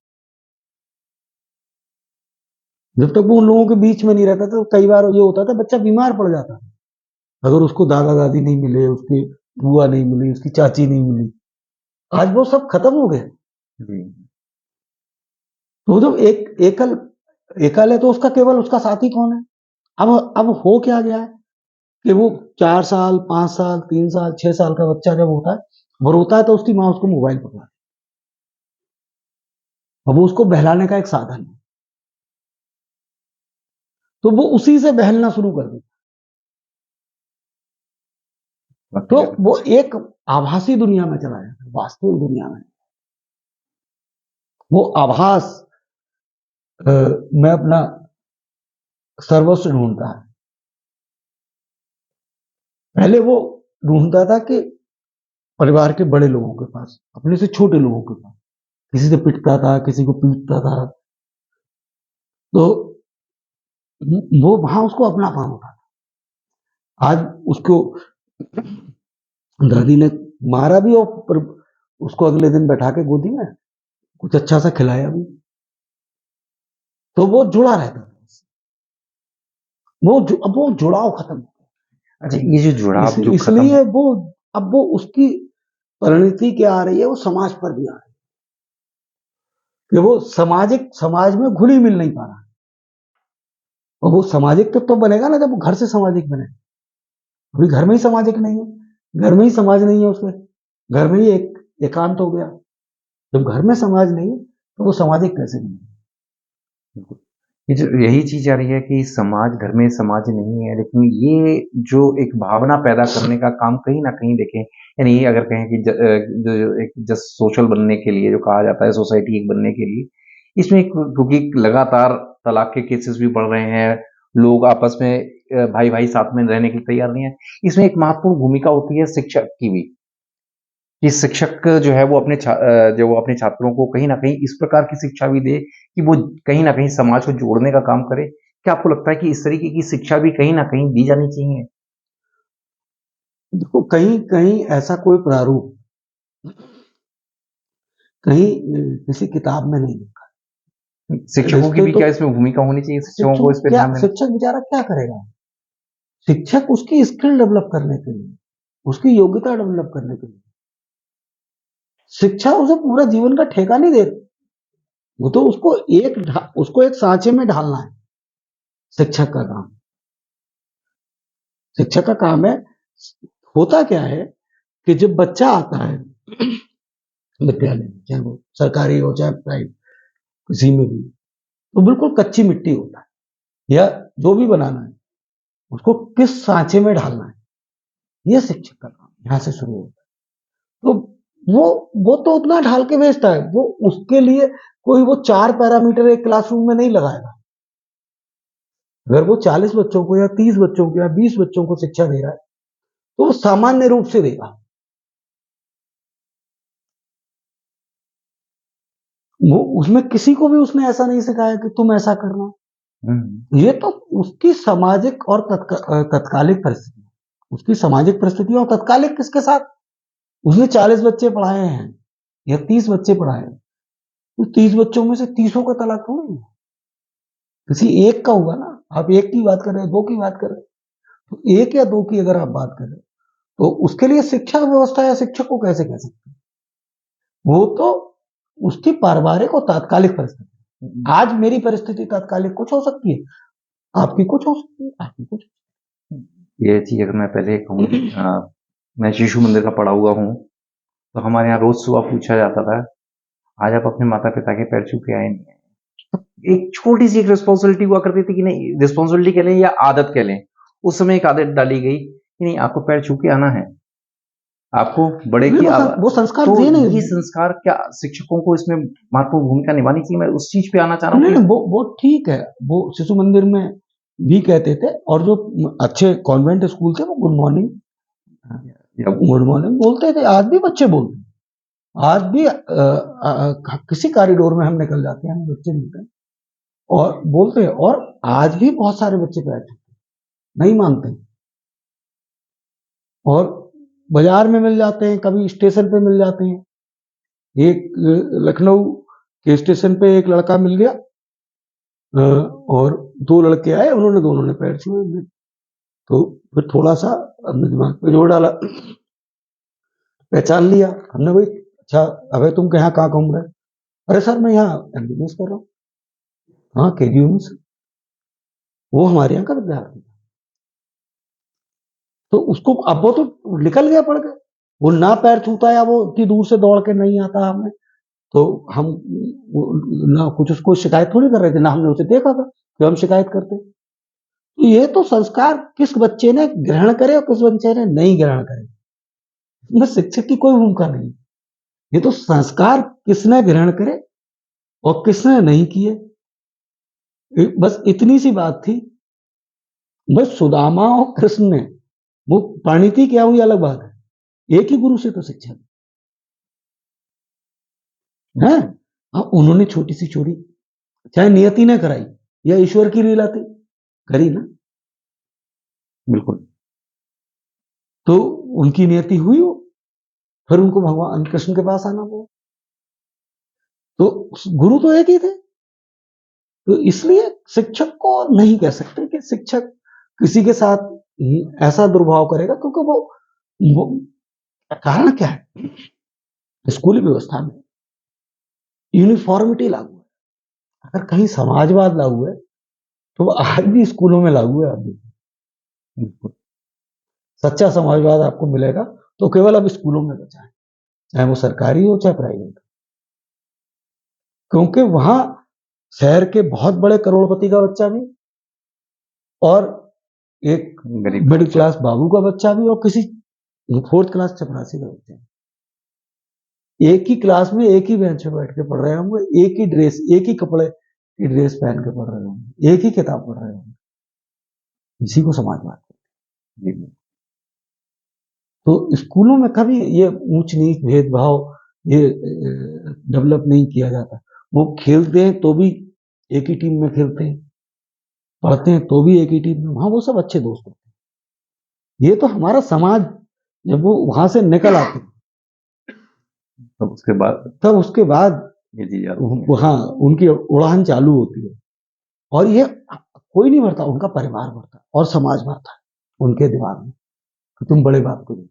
जब तक वो उन लोगों के बीच में नहीं रहता था, तो कई बार ये होता था बच्चा बीमार पड़ जाता था अगर उसको दादा दादी नहीं मिले, उसकी बुआ नहीं मिली, उसकी चाची नहीं मिली। आज वो सब खत्म हो गए। जी। तो जब एकल एकल है तो उसका केवल उसका साथी कौन है। अब हो क्या गया है कि वो 4 साल 5 साल 3 साल 6 साल का बच्चा जब होता है, वो रोता है तो उसकी माँ उसको मोबाइल पकड़ा, अब वो उसको बहलाने का एक साधन है, तो वो उसी से बहलना शुरू कर देता। तो वो एक आभासी दुनिया में चला जाता है, वास्तविक दुनिया में वो आभास में अपना सर्वस्व ढूंढता है। पहले वो ढूंढता था कि परिवार के बड़े लोगों के पास, अपने से छोटे लोगों के पास, किसी से पिटता था, किसी को पीटता था, तो वो वहां उसको अपनापन होता था। आज उसको दादी ने मारा भी और पर उसको अगले दिन बैठा के गोदी में कुछ अच्छा सा खिलाया भी, तो वो जुड़ा रहता था उससे। अब वो जुड़ाव खत्म हो अच्छा, ये जो जुड़ाव गया। जो खत्म, इसलिए वो अब वो उसकी परिणति क्या आ रही है, वो समाज पर भी आ रही है कि वो समाज में घुली मिल नहीं पा रहा। और वो सामाजिक तो बनेगा ना जब वो घर से सामाजिक बने। अभी घर में ही सामाजिक नहीं है, घर में ही समाज नहीं है उसके, घर में ही एकांत हो गया। जब घर में समाज नहीं है तो वो सामाजिक कैसे बनेगा। ये जो यही चीज आ रही है कि समाज घर में समाज नहीं है, लेकिन ये जो एक भावना पैदा करने का काम कहीं ना कहीं देखें, यानी ये अगर कहें कि जो एक जस्ट सोशल बनने के लिए जो कहा जाता है, सोसाइटी एक बनने के लिए, इसमें क्योंकि लगातार तलाक के केसेस भी बढ़ रहे हैं, लोग आपस में भाई भाई साथ में रहने के लिए तैयार नहीं है, इसमें एक महत्वपूर्ण भूमिका होती है शिक्षक की भी, कि शिक्षक जो है वो जो वो अपने छात्रों को कहीं न कहीं इस प्रकार की शिक्षा भी दे कि वो कहीं न कहीं समाज को जोड़ने का काम करे। क्या आपको लगता है कि इस तरीके की शिक्षा भी कहीं न कहीं दी जानी चाहिए? देखो कहीं कहीं ऐसा कोई प्रारूप कहीं किसी किताब में नहीं लिखा। शिक्षकों की रिश्ते भी तो क्या इसमें भूमिका होनी चाहिए? शिक्षकों को इस पे ध्यान देना, शिक्षक बेचारा क्या करेगा। शिक्षक उसकी स्किल डेवलप करने के लिए, उसकी योग्यता डेवलप करने के लिए, शिक्षा उसे पूरा जीवन का ठेका नहीं दे रही। वो तो उसको एक सांचे में ढालना है शिक्षक का काम। शिक्षक का काम है। होता क्या है कि जब बच्चा आता है विद्यालय में, चाहे वो सरकारी हो चाहे प्राइवेट, किसी में भी, तो बिल्कुल कच्ची मिट्टी होता है, या जो भी बनाना है उसको किस सांचे में ढालना है, ये शिक्षक का काम यहां से शुरू होता है। तो वो तो उतना ढाल के भेजता है, वो उसके लिए कोई वो 4 पैरामीटर एक क्लासरूम में नहीं लगाएगा। अगर वो 40 बच्चों को या 30 बच्चों को या 20 बच्चों को शिक्षा दे रहा है तो वो सामान्य रूप से देगा। वो उसमें किसी को भी उसने ऐसा नहीं सिखाया कि तुम ऐसा करना। ये तो उसकी सामाजिक और तत्कालिक परिस्थिति, उसकी सामाजिक परिस्थिति और तत्कालिक किसके साथ। उसने 40 बच्चे पढ़ाए हैं या 30 बच्चे पढ़ाए हैं, तो 30 बच्चों में से 30 का तलाक थोड़ी है, किसी एक का हुआ ना। आप एक की बात कर रहे हो, दो की बात कर रहे हो, तो एक या दो की अगर आप बात कर रहे हो तो उसके लिए शिक्षा व्यवस्था या शिक्षक को कैसे कह सकते हैं। वो तो उसकी पारिवारिक और तात्कालिक परिस्थिति। आज मेरी परिस्थिति तात्कालिक कुछ हो सकती है, आपकी कुछ हो सकती है, आपकी कुछ। ये चीज़ अगर मैं पहले कहूँ, मैं शिशु मंदिर का पढ़ा हुआ हूँ, तो हमारे यहाँ रोज़ सुबह पूछा जाता था, आज आप अपने माता-पिता के पैर छू के आए नहीं आए? एक छोटी-सी एक रिस्पॉन्सिबिलिटी हुआ करती थी कि नहीं, रिस्पॉन्सिबिलिटी कह लें या आदत कह लें, उस समय एक आदत डाली गई कि नहीं, आपको पैर छू के आना है। आपको बड़े की वो संस्कार तो दिए नहीं। ये संस्कार क्या शिक्षकों को इसमें महत्वपूर्ण भूमिका निभानी चाहिए? मैं उस चीज पे आना चाह रहा हूँ नहीं, वो ठीक है, वो शिशु मंदिर में भी कहते थे, और जो अच्छे कॉन्वेंट स्कूल थे वो गुड मॉर्निंग बोलते थे। आज भी बच्चे बोलते हैं, आज भी किसी कॉरिडोर में हम निकल जाते हैं, हम बच्चे मिलते हैं और बोलते हैं, और आज भी बहुत सारे बच्चे पैर छूते नहीं मानते हैं, और बाजार में मिल जाते हैं, कभी स्टेशन पे मिल जाते हैं। एक लखनऊ के स्टेशन पे एक लड़का मिल गया, और 2 लड़के आए, उन्होंने दोनों ने पैर छुए। तो फिर थोड़ा सा हमने दिमाग पे जोर डाला, पहचान लिया हमने, भाई अच्छा अबे तुम कहाँ घूम रहे? अरे सर मैं यहाँ एमबीबीएस कर रहा हूँ। हाँ केजीएम से। वो हमारे यहाँ का विद्यार्थी था। तो उसको अब वो तो निकल गया पड़ गया, वो ना पैर छूता या वो इतनी दूर से दौड़ के नहीं आता हमें, तो हम ना कुछ उसको शिकायत थोड़ी कर रहे थे, ना हमने उसे देखा था कि हम शिकायत करते। तो ये तो संस्कार किस बच्चे ने ग्रहण करे और किस बच्चे ने नहीं ग्रहण करे, इसमें शिक्षक की कोई भूमिका नहीं। ये तो संस्कार किसने ग्रहण करे और किसने नहीं किए, बस इतनी सी बात थी। बस सुदामा और कृष्ण ने वो परिणति क्या हुई अलग बात है, एक ही गुरु से तो शिक्षा है। हाँ उन्होंने छोटी सी चोरी चाहे नियति ने कराई या ईश्वर की लीला थी, करी ना, बिल्कुल। तो उनकी नियति हुई हो, फिर उनको भगवान कृष्ण के पास आना पड़ा। तो गुरु तो एक ही थे। तो इसलिए शिक्षक को नहीं कह सकते कि शिक्षक किसी के साथ ऐसा दुर्भाव करेगा, क्योंकि वो कारण क्या है, स्कूली व्यवस्था में यूनिफॉर्मिटी लागू है। अगर कहीं समाजवाद लागू है तो वो आज भी स्कूलों में लागू है। आप देखिए सच्चा समाजवाद आपको मिलेगा तो केवल अब स्कूलों में बचा है, चाहे वो सरकारी हो चाहे प्राइवेट, क्योंकि वहां शहर के बहुत बड़े करोड़पति का बच्चा भी और एक मिडिल क्लास बाबू का बच्चा भी और किसी 4th क्लास चपरासी का बच्चा, एक ही क्लास में एक ही बेंच पे बैठ के पढ़ रहे होंगे, एक ही ड्रेस, एक ही कपड़े की ड्रेस पहन के पढ़ रहे होंगे, एक ही किताब पढ़ रहे होंगे। इसी को समाजवाद कहते हैं। तो स्कूलों में कभी ये ऊंच नीच भेदभाव ये डेवलप नहीं किया जाता। वो खेलते हैं तो भी एक ही टीम में खेलते हैं, पढ़ते हैं तो भी एक ही टीम में, वहां वो सब अच्छे दोस्त होते हैं। ये तो हमारा समाज जब वो वहां से निकल आते तब उसके बाद ये चीज हाँ उनकी उड़ान चालू होती है, और ये कोई नहीं भरता, उनका परिवार भरता और समाज भरता है उनके दिमाग में कि तुम बड़े बाप को देते।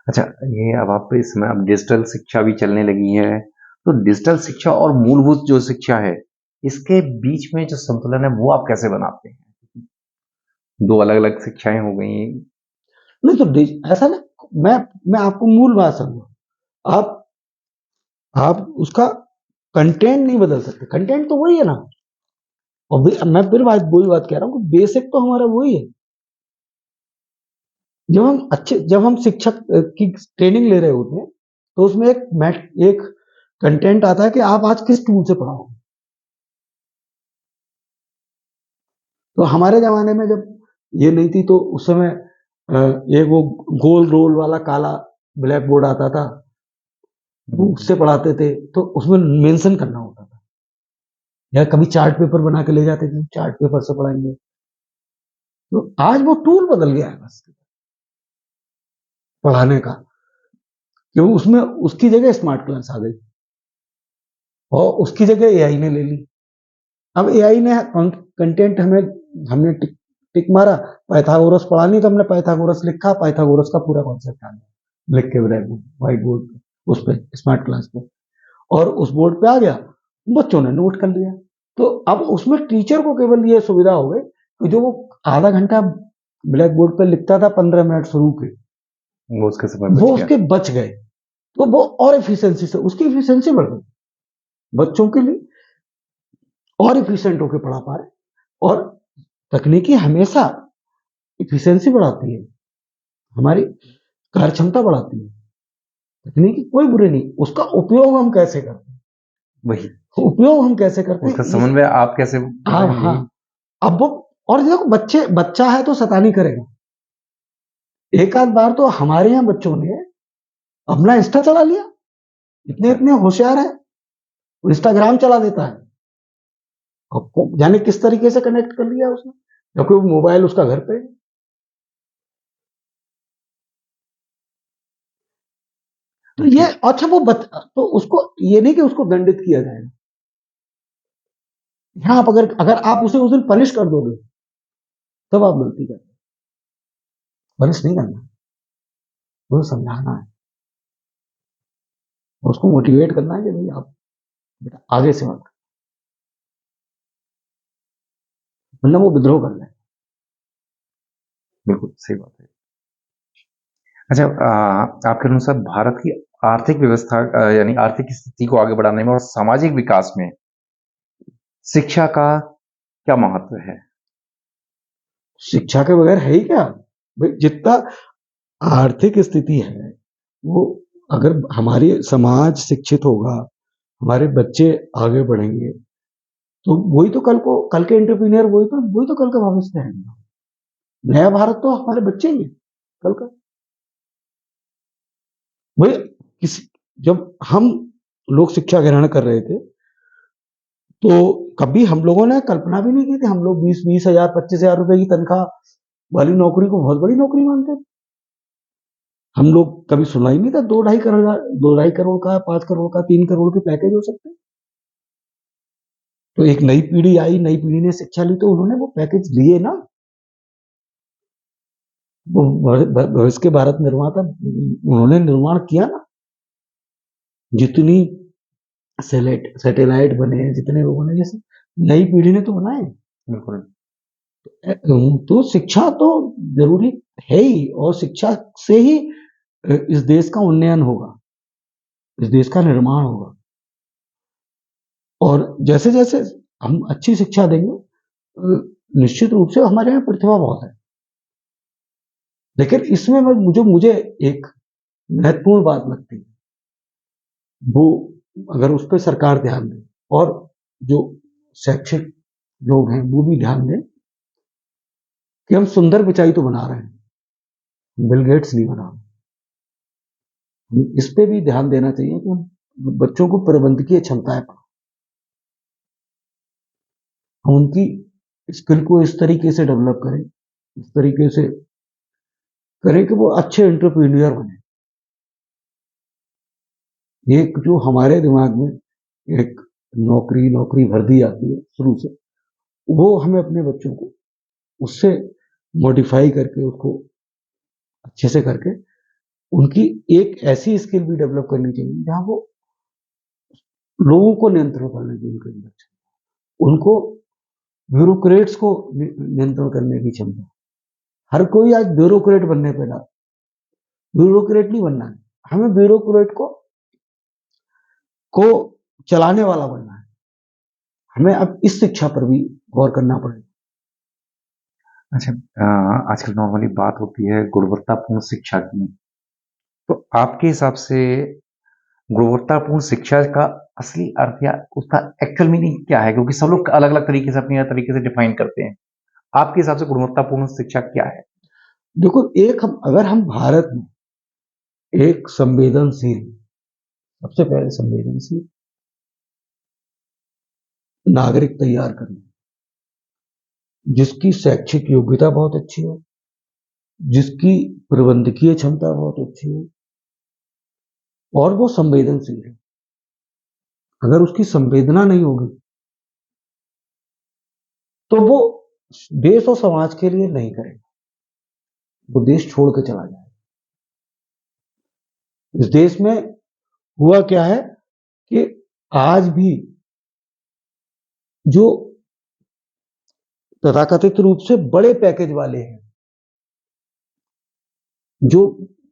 अच्छा, ये अब आप इस समय अब डिजिटल शिक्षा भी चलने लगी है, तो डिजिटल शिक्षा और मूलभूत जो शिक्षा है इसके बीच में जो संतुलन है वो आप कैसे बनाते हैं? दो अलग अलग शिक्षाएं हो गई। नहीं तो ऐसा ना, मैं आपको मूल बात समझू, आप उसका कंटेंट नहीं बदल सकते, कंटेंट तो वही है ना। और मैं फिर वही बात कह रहा हूँ कि बेसिक तो हमारा वही है। जब हम शिक्षक की ट्रेनिंग ले रहे होते हैं तो उसमें एक कंटेंट आता है कि आप आज किस टूल से पढ़ाओ। तो हमारे जमाने में जब ये नहीं थी तो उस समय एक वो गोल रोल वाला काला ब्लैक बोर्ड आता था, वो उससे पढ़ाते थे, तो उसमें मेंशन करना होता था, या कभी चार्ट पेपर बना के ले जाते थे, चार्ट पेपर से पढ़ाएंगे। तो आज वो टूल बदल गया है बस पढ़ाने का, क्यों उसमें उसकी जगह स्मार्ट क्लास आ गई और उसकी जगह एआई ने ले ली। अब एआई ने कंटेंट हमने टिक मारा, पाइथागोरस पढ़ानी तो हमने पाइथागोरस लिखा, पाइथागोरस का पूरा कॉन्सेप्ट आ गया लिख के व्हाइट बोर्ड पे, उस पे स्मार्ट क्लास पे, और उस बोर्ड पे आ गया, बच्चों ने नोट कर लिया। तो अब उसमें टीचर को केवल ये सुविधा हो गई कि जो वो आधा घंटा ब्लैक बोर्ड पे लिखता था 15 मिनट शुरू के, वो उसके समय वो उसके बच गए, तो वो और एफिशिएंसी से उसकी एफिशिएंसी बढ़ गई, बच्चों के लिए और एफिशिएंट होकर पढ़ा पा रहे। और तकनीकी हमेशा एफिशिएंसी बढ़ाती है, हमारी कार्य क्षमता बढ़ाती है, तकनीकी कोई बुरी नहीं, उसका उपयोग हम कैसे करते हैं, वही उपयोग हम कैसे करते हैं, उसका समन्वय आप कैसे हाँ हाँ। अब वो और देखो बच्चा है तो शैतानी करेगा, एक आध बार तो हमारे यहाँ बच्चों ने अपना इंस्टा चला लिया, इतने इतने होशियार है, इंस्टाग्राम चला देता है, जाने किस तरीके से कनेक्ट कर लिया उसने, क्योंकि वो मोबाइल उसका घर पे है। तो ये अच्छा तो उसको ये नहीं कि उसको दंडित किया जाएगा। हाँ, आप अगर अगर आप उसे उस दिन पनिश कर दोगे तब आप गलती कर रहे हो। पनिश नहीं करना, वो समझाना है, उसको मोटिवेट करना है कि भाई आप बेटा आगे से मत, वरना वो विद्रोह कर ले। बिल्कुल सही बात है। अच्छा, आपके अनुसार भारत की आर्थिक व्यवस्था यानी आर्थिक स्थिति को आगे बढ़ाने में और सामाजिक विकास में शिक्षा का क्या महत्व है? शिक्षा के बगैर है ही क्या भाई? जितना आर्थिक स्थिति है वो, अगर हमारी समाज शिक्षित होगा, हमारे बच्चे आगे बढ़ेंगे, तो वही तो कल के एंटरप्रेन्योर, वही तो कल का भविष्य है। नया भारत तो हमारे बच्चे ही हैं कल का। वही किसी जब हम लोग शिक्षा ग्रहण कर रहे थे तो कभी हम लोगों ने कल्पना भी नहीं की थी, हम लोग 20,000 25,000 रुपए की तनख्वाह वाली नौकरी को बहुत बड़ी नौकरी मानते थे। हम लोग कभी सुना ही नहीं था 2-2.5 करोड़ का, 5 करोड़ का, 3 करोड़ के पैकेज हो सकते हैं। तो एक नई पीढ़ी आई, नई पीढ़ी ने शिक्षा ली तो उन्होंने वो पैकेज लिए ना। वो भविष्य के भारत निर्माता उन्होंने निर्माण किया ना। जितनी सैटेलाइट बने, जितने लोगों ने, जैसे नई पीढ़ी ने तो बनाए। बिल्कुल। तो शिक्षा तो जरूरी है ही, और शिक्षा से ही इस देश का उन्नयन होगा, इस देश का निर्माण होगा। और जैसे जैसे हम अच्छी शिक्षा देंगे, निश्चित रूप से हमारे यहाँ प्रतिभा बहुत है, लेकिन इसमें मुझे एक महत्वपूर्ण बात लगती है, वो अगर उस पर सरकार ध्यान दे और जो शैक्षिक लोग हैं वो भी ध्यान दें कि हम सुंदर पिचाई तो बना रहे हैं, बिल गेट्स नहीं बना रहे। इस पे भी ध्यान देना चाहिए कि हम बच्चों को प्रबंधकीय क्षमताएं पढ़ाएं, हम उनकी स्किल को इस तरीके से डेवलप करें, इस तरीके से करें कि वो अच्छे एंटरप्रेन्योर बने। एक जो हमारे दिमाग में एक नौकरी नौकरी भर दी जाती है शुरू से, वो हमें अपने बच्चों को उससे मॉडिफाई करके, उसको अच्छे से करके उनकी एक ऐसी स्किल भी डेवलप करनी चाहिए जहां वो लोगों को नियंत्रण करने की उनके अंदर क्षमता, उनको ब्यूरोक्रेट्स को नियंत्रण करने की क्षमता। हर कोई आज ब्यूरोक्रेट बनने पे ना, ब्यूरोक्रेट नहीं बनना है, हमें ब्यूरोक्रेट को चलाने वाला बनना है। हमें अब इस शिक्षा पर भी गौर करना पड़ेगा। अच्छा, आजकल नॉर्मली बात होती है गुणवत्तापूर्ण शिक्षा की, तो आपके हिसाब से गुणवत्तापूर्ण शिक्षा का असली अर्थ या उसका एक्चुअल मीनिंग क्या है? क्योंकि सब लोग अलग अलग तरीके से अपने तरीके से डिफाइन करते हैं। आपके हिसाब से गुणवत्तापूर्ण शिक्षा क्या है? देखो, अगर हम भारत में एक संवेदनशील, सबसे पहले संवेदनशील नागरिक तैयार करें, जिसकी शैक्षिक योग्यता बहुत अच्छी हो, जिसकी प्रबंधकीय क्षमता बहुत अच्छी हो, और वो संवेदनशील है। अगर उसकी संवेदना नहीं होगी तो वो देश और समाज के लिए नहीं करेगा, वो देश छोड़ के चला जाएगा। इस देश में हुआ क्या है कि आज भी जो तथाकथित रूप से बड़े पैकेज वाले हैं, जो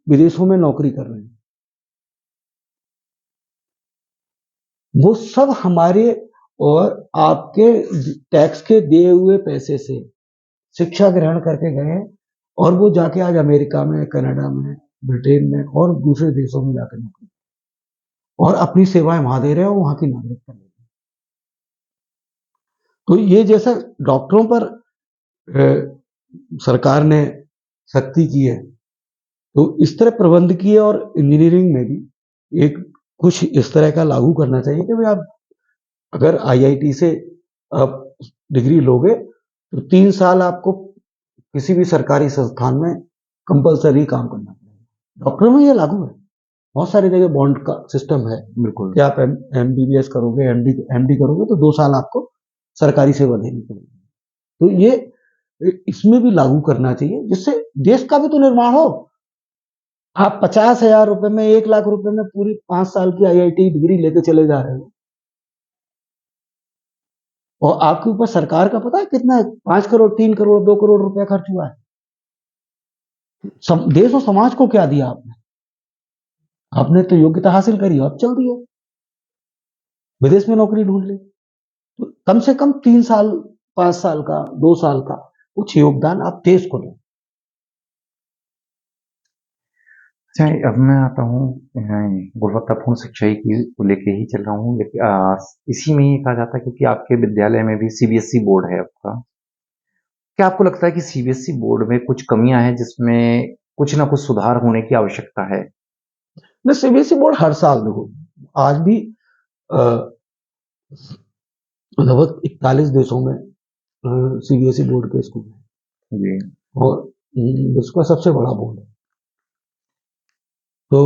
विदेशों में नौकरी कर रहे हैं, वो सब हमारे और आपके टैक्स के दिए हुए पैसे से शिक्षा ग्रहण करके गए हैं, और वो जाके आज अमेरिका में, कनाडा में, ब्रिटेन में और दूसरे देशों में जाकर नौकरी और अपनी सेवाएं वहां दे रहे हैं और वहां की नागरिकता ले रहे हैं। तो ये जैसा डॉक्टरों पर सरकार ने सख्ती की है, तो इस तरह प्रबंधकीय और इंजीनियरिंग में भी एक कुछ इस तरह का लागू करना चाहिए कि भाई आप अगर आईआईटी से आप डिग्री लोगे तो 3 साल आपको किसी भी सरकारी संस्थान में कंपलसरी काम करना पड़ेगा। डॉक्टर में ये लागू है। बहुत सारी जगह बॉन्ड का सिस्टम है बिल्कुल। कि आप MBBS करोगे, MD करोगे तो 2 साल आपको सरकारी सेवा देनी पड़ेगी। तो ये इसमें भी लागू करना चाहिए, जिससे देश का भी तो निर्माण हो। आप 50,000 रुपए में, 1 लाख रुपए में पूरी 5 साल की IIT डिग्री लेके चले जा रहे हो, और आपके ऊपर सरकार का पता है कितना है? 5 करोड़, 3 करोड़, 2 करोड़ रुपया खर्च हुआ है। देश और समाज को क्या दिया आपने? आपने तो योग्यता हासिल करी, अब चल दिए विदेश में नौकरी ढूंढ ली। तो कम से कम 3 साल, 5 साल का, 2 साल का कुछ योगदान आप देश को दो। अच्छा, अब मैं आता हूँ गुणवत्तापूर्ण शिक्षा ही की को लेके ही चल रहा हूँ, लेकिन इसी में ही कहा जाता है क्योंकि आपके विद्यालय में भी CBSE बोर्ड है आपका। क्या आपको लगता है कि CBSE बोर्ड में कुछ कमियां हैं जिसमें कुछ ना कुछ सुधार होने की आवश्यकता है? मैं CBSE बोर्ड हर साल देखो, आज भी लगभग 41 देशों में CBSE बोर्ड के स्कूल है जी। और विश्व का सबसे बड़ा बोर्ड है। तो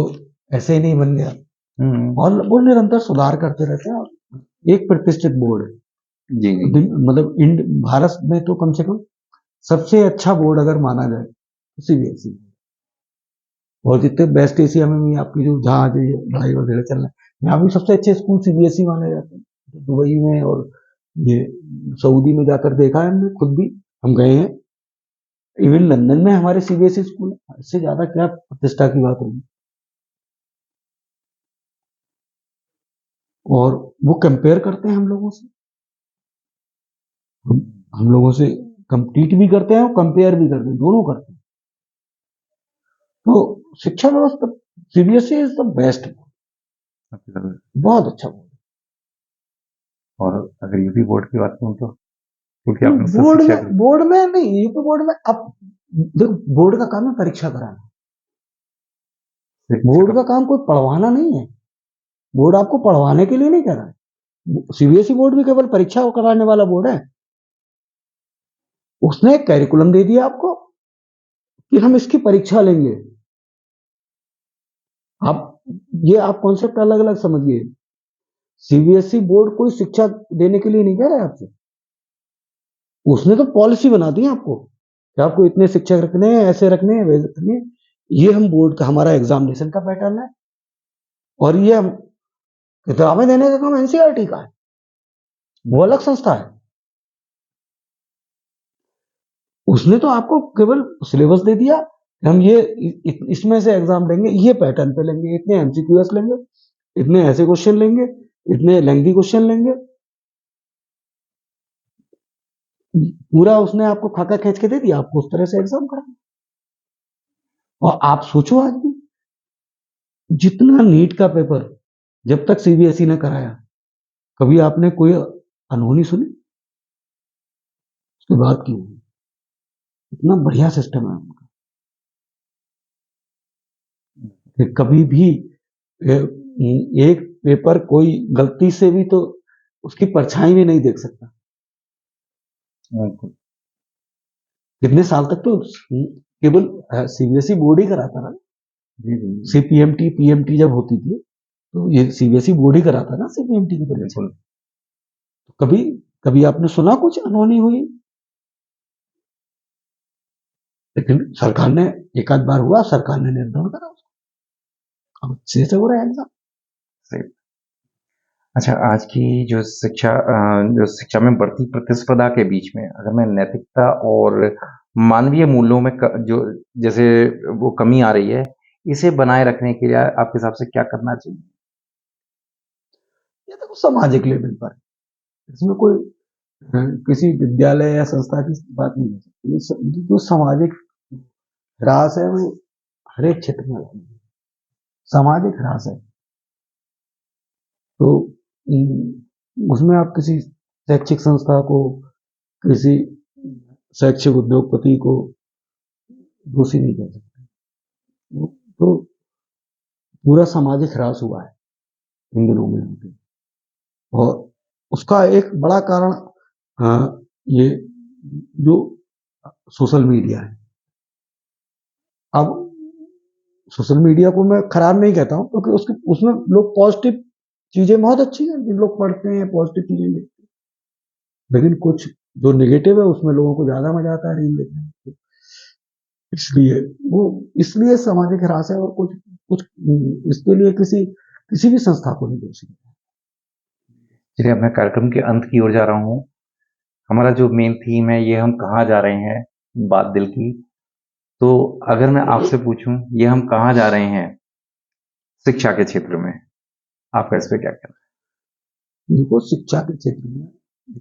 ऐसे ही नहीं बन गया, और वो निरंतर सुधार करते रहते हैं, और एक प्रतिष्ठित बोर्ड है। जी जी। मतलब भारत में तो कम से कम सबसे अच्छा बोर्ड अगर माना जाए तो CBSE, और जितने बेस्ट एशिया में भी आपकी जो जहाँ जो ये पढ़ाई वगैरह चल रहा है, यहाँ भी सबसे अच्छे स्कूल CBSE माने जाते हैं। तो दुबई में और ये सऊदी में जाकर देखा है हमने, खुद भी हम गए हैं। इवन लंदन में हमारे CBSE स्कूल है, इससे ज्यादा क्या प्रतिष्ठा की बात होगी। और वो कंपेयर करते हैं हम लोगों से, हम लोगों से compete भी करते हैं और कंपेयर भी करते हैं, दोनों करते हैं। तो शिक्षा व्यवस्था CBSE इज द बेस्ट, बहुत अच्छा बोर्ड। और अगर यूपी बोर्ड की बात करूं तो क्योंकि आपने उससे शिक्षा की। बोर्ड में नहीं, यूपी बोर्ड में अब देखो, बोर्ड का काम है परीक्षा कराना। बोर्ड का काम कोई पढ़वाना नहीं है, बोर्ड आपको पढ़वाने के लिए नहीं कर रहा है। CBSE बोर्ड भी केवल परीक्षा कराने वाला बोर्ड है। उसने एक कैरिकुलम दे दिया आपको कि हम इसकी परीक्षा लेंगे। आप ये आप कॉन्सेप्ट अलग अलग समझिए। CBSE बोर्ड कोई शिक्षा देने के लिए नहीं कह रहा है आपसे, उसने तो पॉलिसी बना दी है आपको कि आपको इतने शिक्षक रखने हैं, ऐसे रखने हैं, वैसे रखने हैं। ये हम बोर्ड का, हमारा एग्जामिनेशन का पैटर्न है, और ये हम किताबें देने का काम NCERT का है, वो अलग संस्था है। उसने तो आपको केवल सिलेबस दे दिया, हम ये इसमें से एग्जाम लेंगे, ये पैटर्न पे लेंगे, इतने MCQs लेंगे, इतने ऐसे क्वेश्चन लेंगे, इतने लेंथी क्वेश्चन लेंगे। पूरा उसने आपको खाका खींच के दे दिया, आपको उस तरह से एग्जाम कराना। और आप सोचो, आज भी जितना नीट का पेपर जब तक CBSE ने कराया, कभी आपने कोई अनहोनी सुनी? उसकी बात की हुई, इतना बढ़िया सिस्टम है उनका कि कभी भी एक पेपर कोई गलती से भी तो उसकी परछाई भी नहीं देख सकता। कितने साल तक तो केवल CBSE बोर्ड ही कराता ना। CPMT PMT जब होती थी तो ये CBSE बोर्ड ही कराता ना CPMT की परीक्षा। तो कभी कभी आपने सुना कुछ अनहोनी हुई? लेकिन सरकार ने, एक आध बार हुआ, सरकार ने निर्धारण करा उसको, अब अच्छे से हो रहा है एग्जाम। अच्छा, आज की जो शिक्षा में बढ़ती प्रतिस्पर्धा के बीच में अगर मैं नैतिकता और मानवीय मूल्यों में जो जैसे वो कमी आ रही है, इसे बनाए रखने के लिए आपके हिसाब से क्या करना चाहिए? ये देखो, सामाजिक लेवल पर, इसमें कोई किसी विद्यालय या संस्था की बात नहीं हो सकती। जो सामाजिक ह्रास है वो हर एक क्षेत्र में होती है, सामाजिक ह्रास है। तो उसमें आप किसी शैक्षिक संस्था को, किसी शैक्षिक उद्योगपति को दोषी नहीं कर सकते। तो पूरा सामाजिक ह्रास हुआ है इन दिनों में, और उसका एक बड़ा कारण ये जो सोशल मीडिया है। अब सोशल मीडिया को मैं खराब नहीं कहता हूँ, क्योंकि उसके उसमें लोग पॉजिटिव चीजें बहुत अच्छी हैं, जिन लोग पढ़ते हैं पॉजिटिव चीजें देखते हैं, लेकिन कुछ जो नेगेटिव है उसमें लोगों को ज्यादा मजा आता है रील देखने में। तो इसलिए वो इसलिए सामाजिक ह्रास है, और कुछ कुछ इसके लिए किसी किसी भी संस्था को नहीं दोषी। चलिए, अब मैं कार्यक्रम के अंत की ओर जा रहा हूँ। हमारा जो मेन थीम है, ये हम कहाँ जा रहे हैं, बात दिल की। तो अगर मैं आपसे पूछूं, ये हम कहाँ जा रहे हैं शिक्षा के क्षेत्र में, आपका इस पे क्या कहना देखो, शिक्षा के क्षेत्र में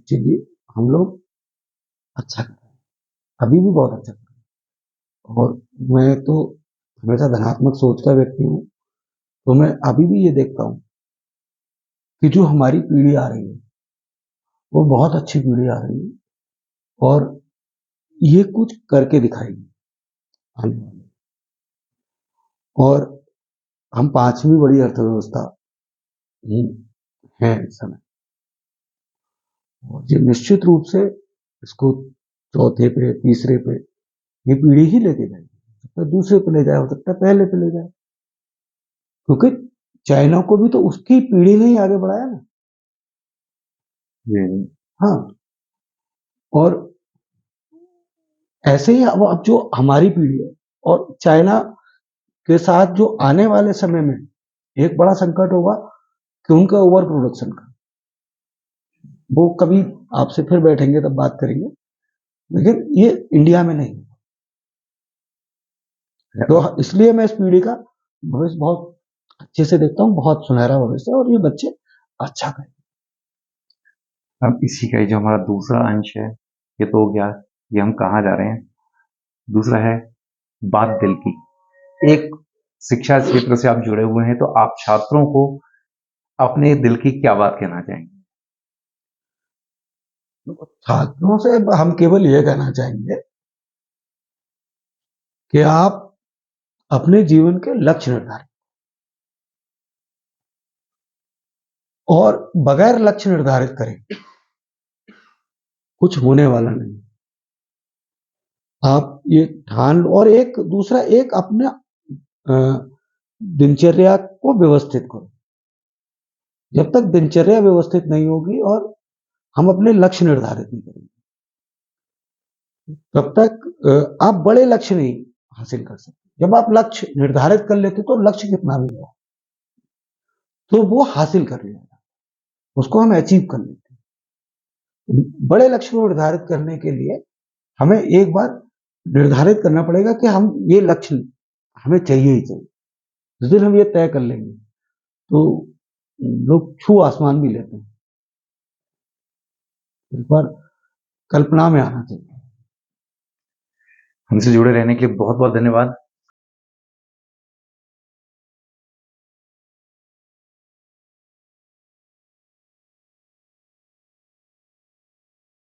चलिए हम लोग अच्छा कर रहे हैं, अभी भी बहुत अच्छा कर रहे हैं, और मैं तो हमेशा धनात्मक सोच का व्यक्ति हूँ। तो मैं अभी भी ये देखता हूँ कि जो हमारी पीढ़ी आ रही है वो बहुत अच्छी पीढ़ी आ रही है, और ये कुछ करके दिखाएगी आने वाले। और हम पांचवी बड़ी अर्थव्यवस्था है इस समय, और ये निश्चित रूप से इसको चौथे पे तीसरे पे ये पीढ़ी ही लेके जाएगी। हो सकता है दूसरे पे ले जाए, हो सकता है पहले पे ले जाए, क्योंकि चाइना को भी तो उसकी पीढ़ी ने ही आगे बढ़ाया ना। है? हाँ, और ऐसे ही अब जो हमारी पीढ़ी है और चाइना के साथ जो आने वाले समय में एक बड़ा संकट होगा कि उनका ओवर प्रोडक्शन का, वो कभी आपसे फिर बैठेंगे तब बात करेंगे, लेकिन ये इंडिया में नहीं। तो इसलिए मैं इस पीढ़ी का भविष्य बहुत अच्छे से देखता हूँ, बहुत सुनहरा भविष्य है, और ये बच्चे अच्छा करें। अब इसी का ही जो हमारा दूसरा अंश है, ये तो हो गया, ये हम कहाँ जा रहे हैं। दूसरा है बात दिल की। एक शिक्षा क्षेत्र से आप जुड़े हुए हैं, तो आप छात्रों को अपने दिल की क्या बात कहना चाहेंगे? छात्रों से हम केवल ये कहना चाहेंगे कि आप अपने जीवन के लक्ष्य निर्धारित, और बगैर लक्ष्य निर्धारित करें कुछ होने वाला नहीं। आप ये ठान लो, और एक दूसरा एक अपने दिनचर्या को व्यवस्थित करो। जब तक दिनचर्या व्यवस्थित नहीं होगी और हम अपने लक्ष्य निर्धारित नहीं करेंगे, तब तक आप बड़े लक्ष्य नहीं हासिल कर सकते। जब आप लक्ष्य निर्धारित कर लेते तो लक्ष्य कितना भी हो तो वो हासिल कर लिया, उसको हम अचीव कर लेते हैं। बड़े लक्ष्य को निर्धारित करने के लिए हमें एक बार निर्धारित करना पड़ेगा कि हम ये लक्ष्य हमें चाहिए ही चाहिए। जिस दिन हम ये तय कर लेंगे तो लोग छू आसमान भी लेते हैं। एक बार कल्पना में आना चाहिए। हमसे जुड़े रहने के लिए बहुत बहुत धन्यवाद।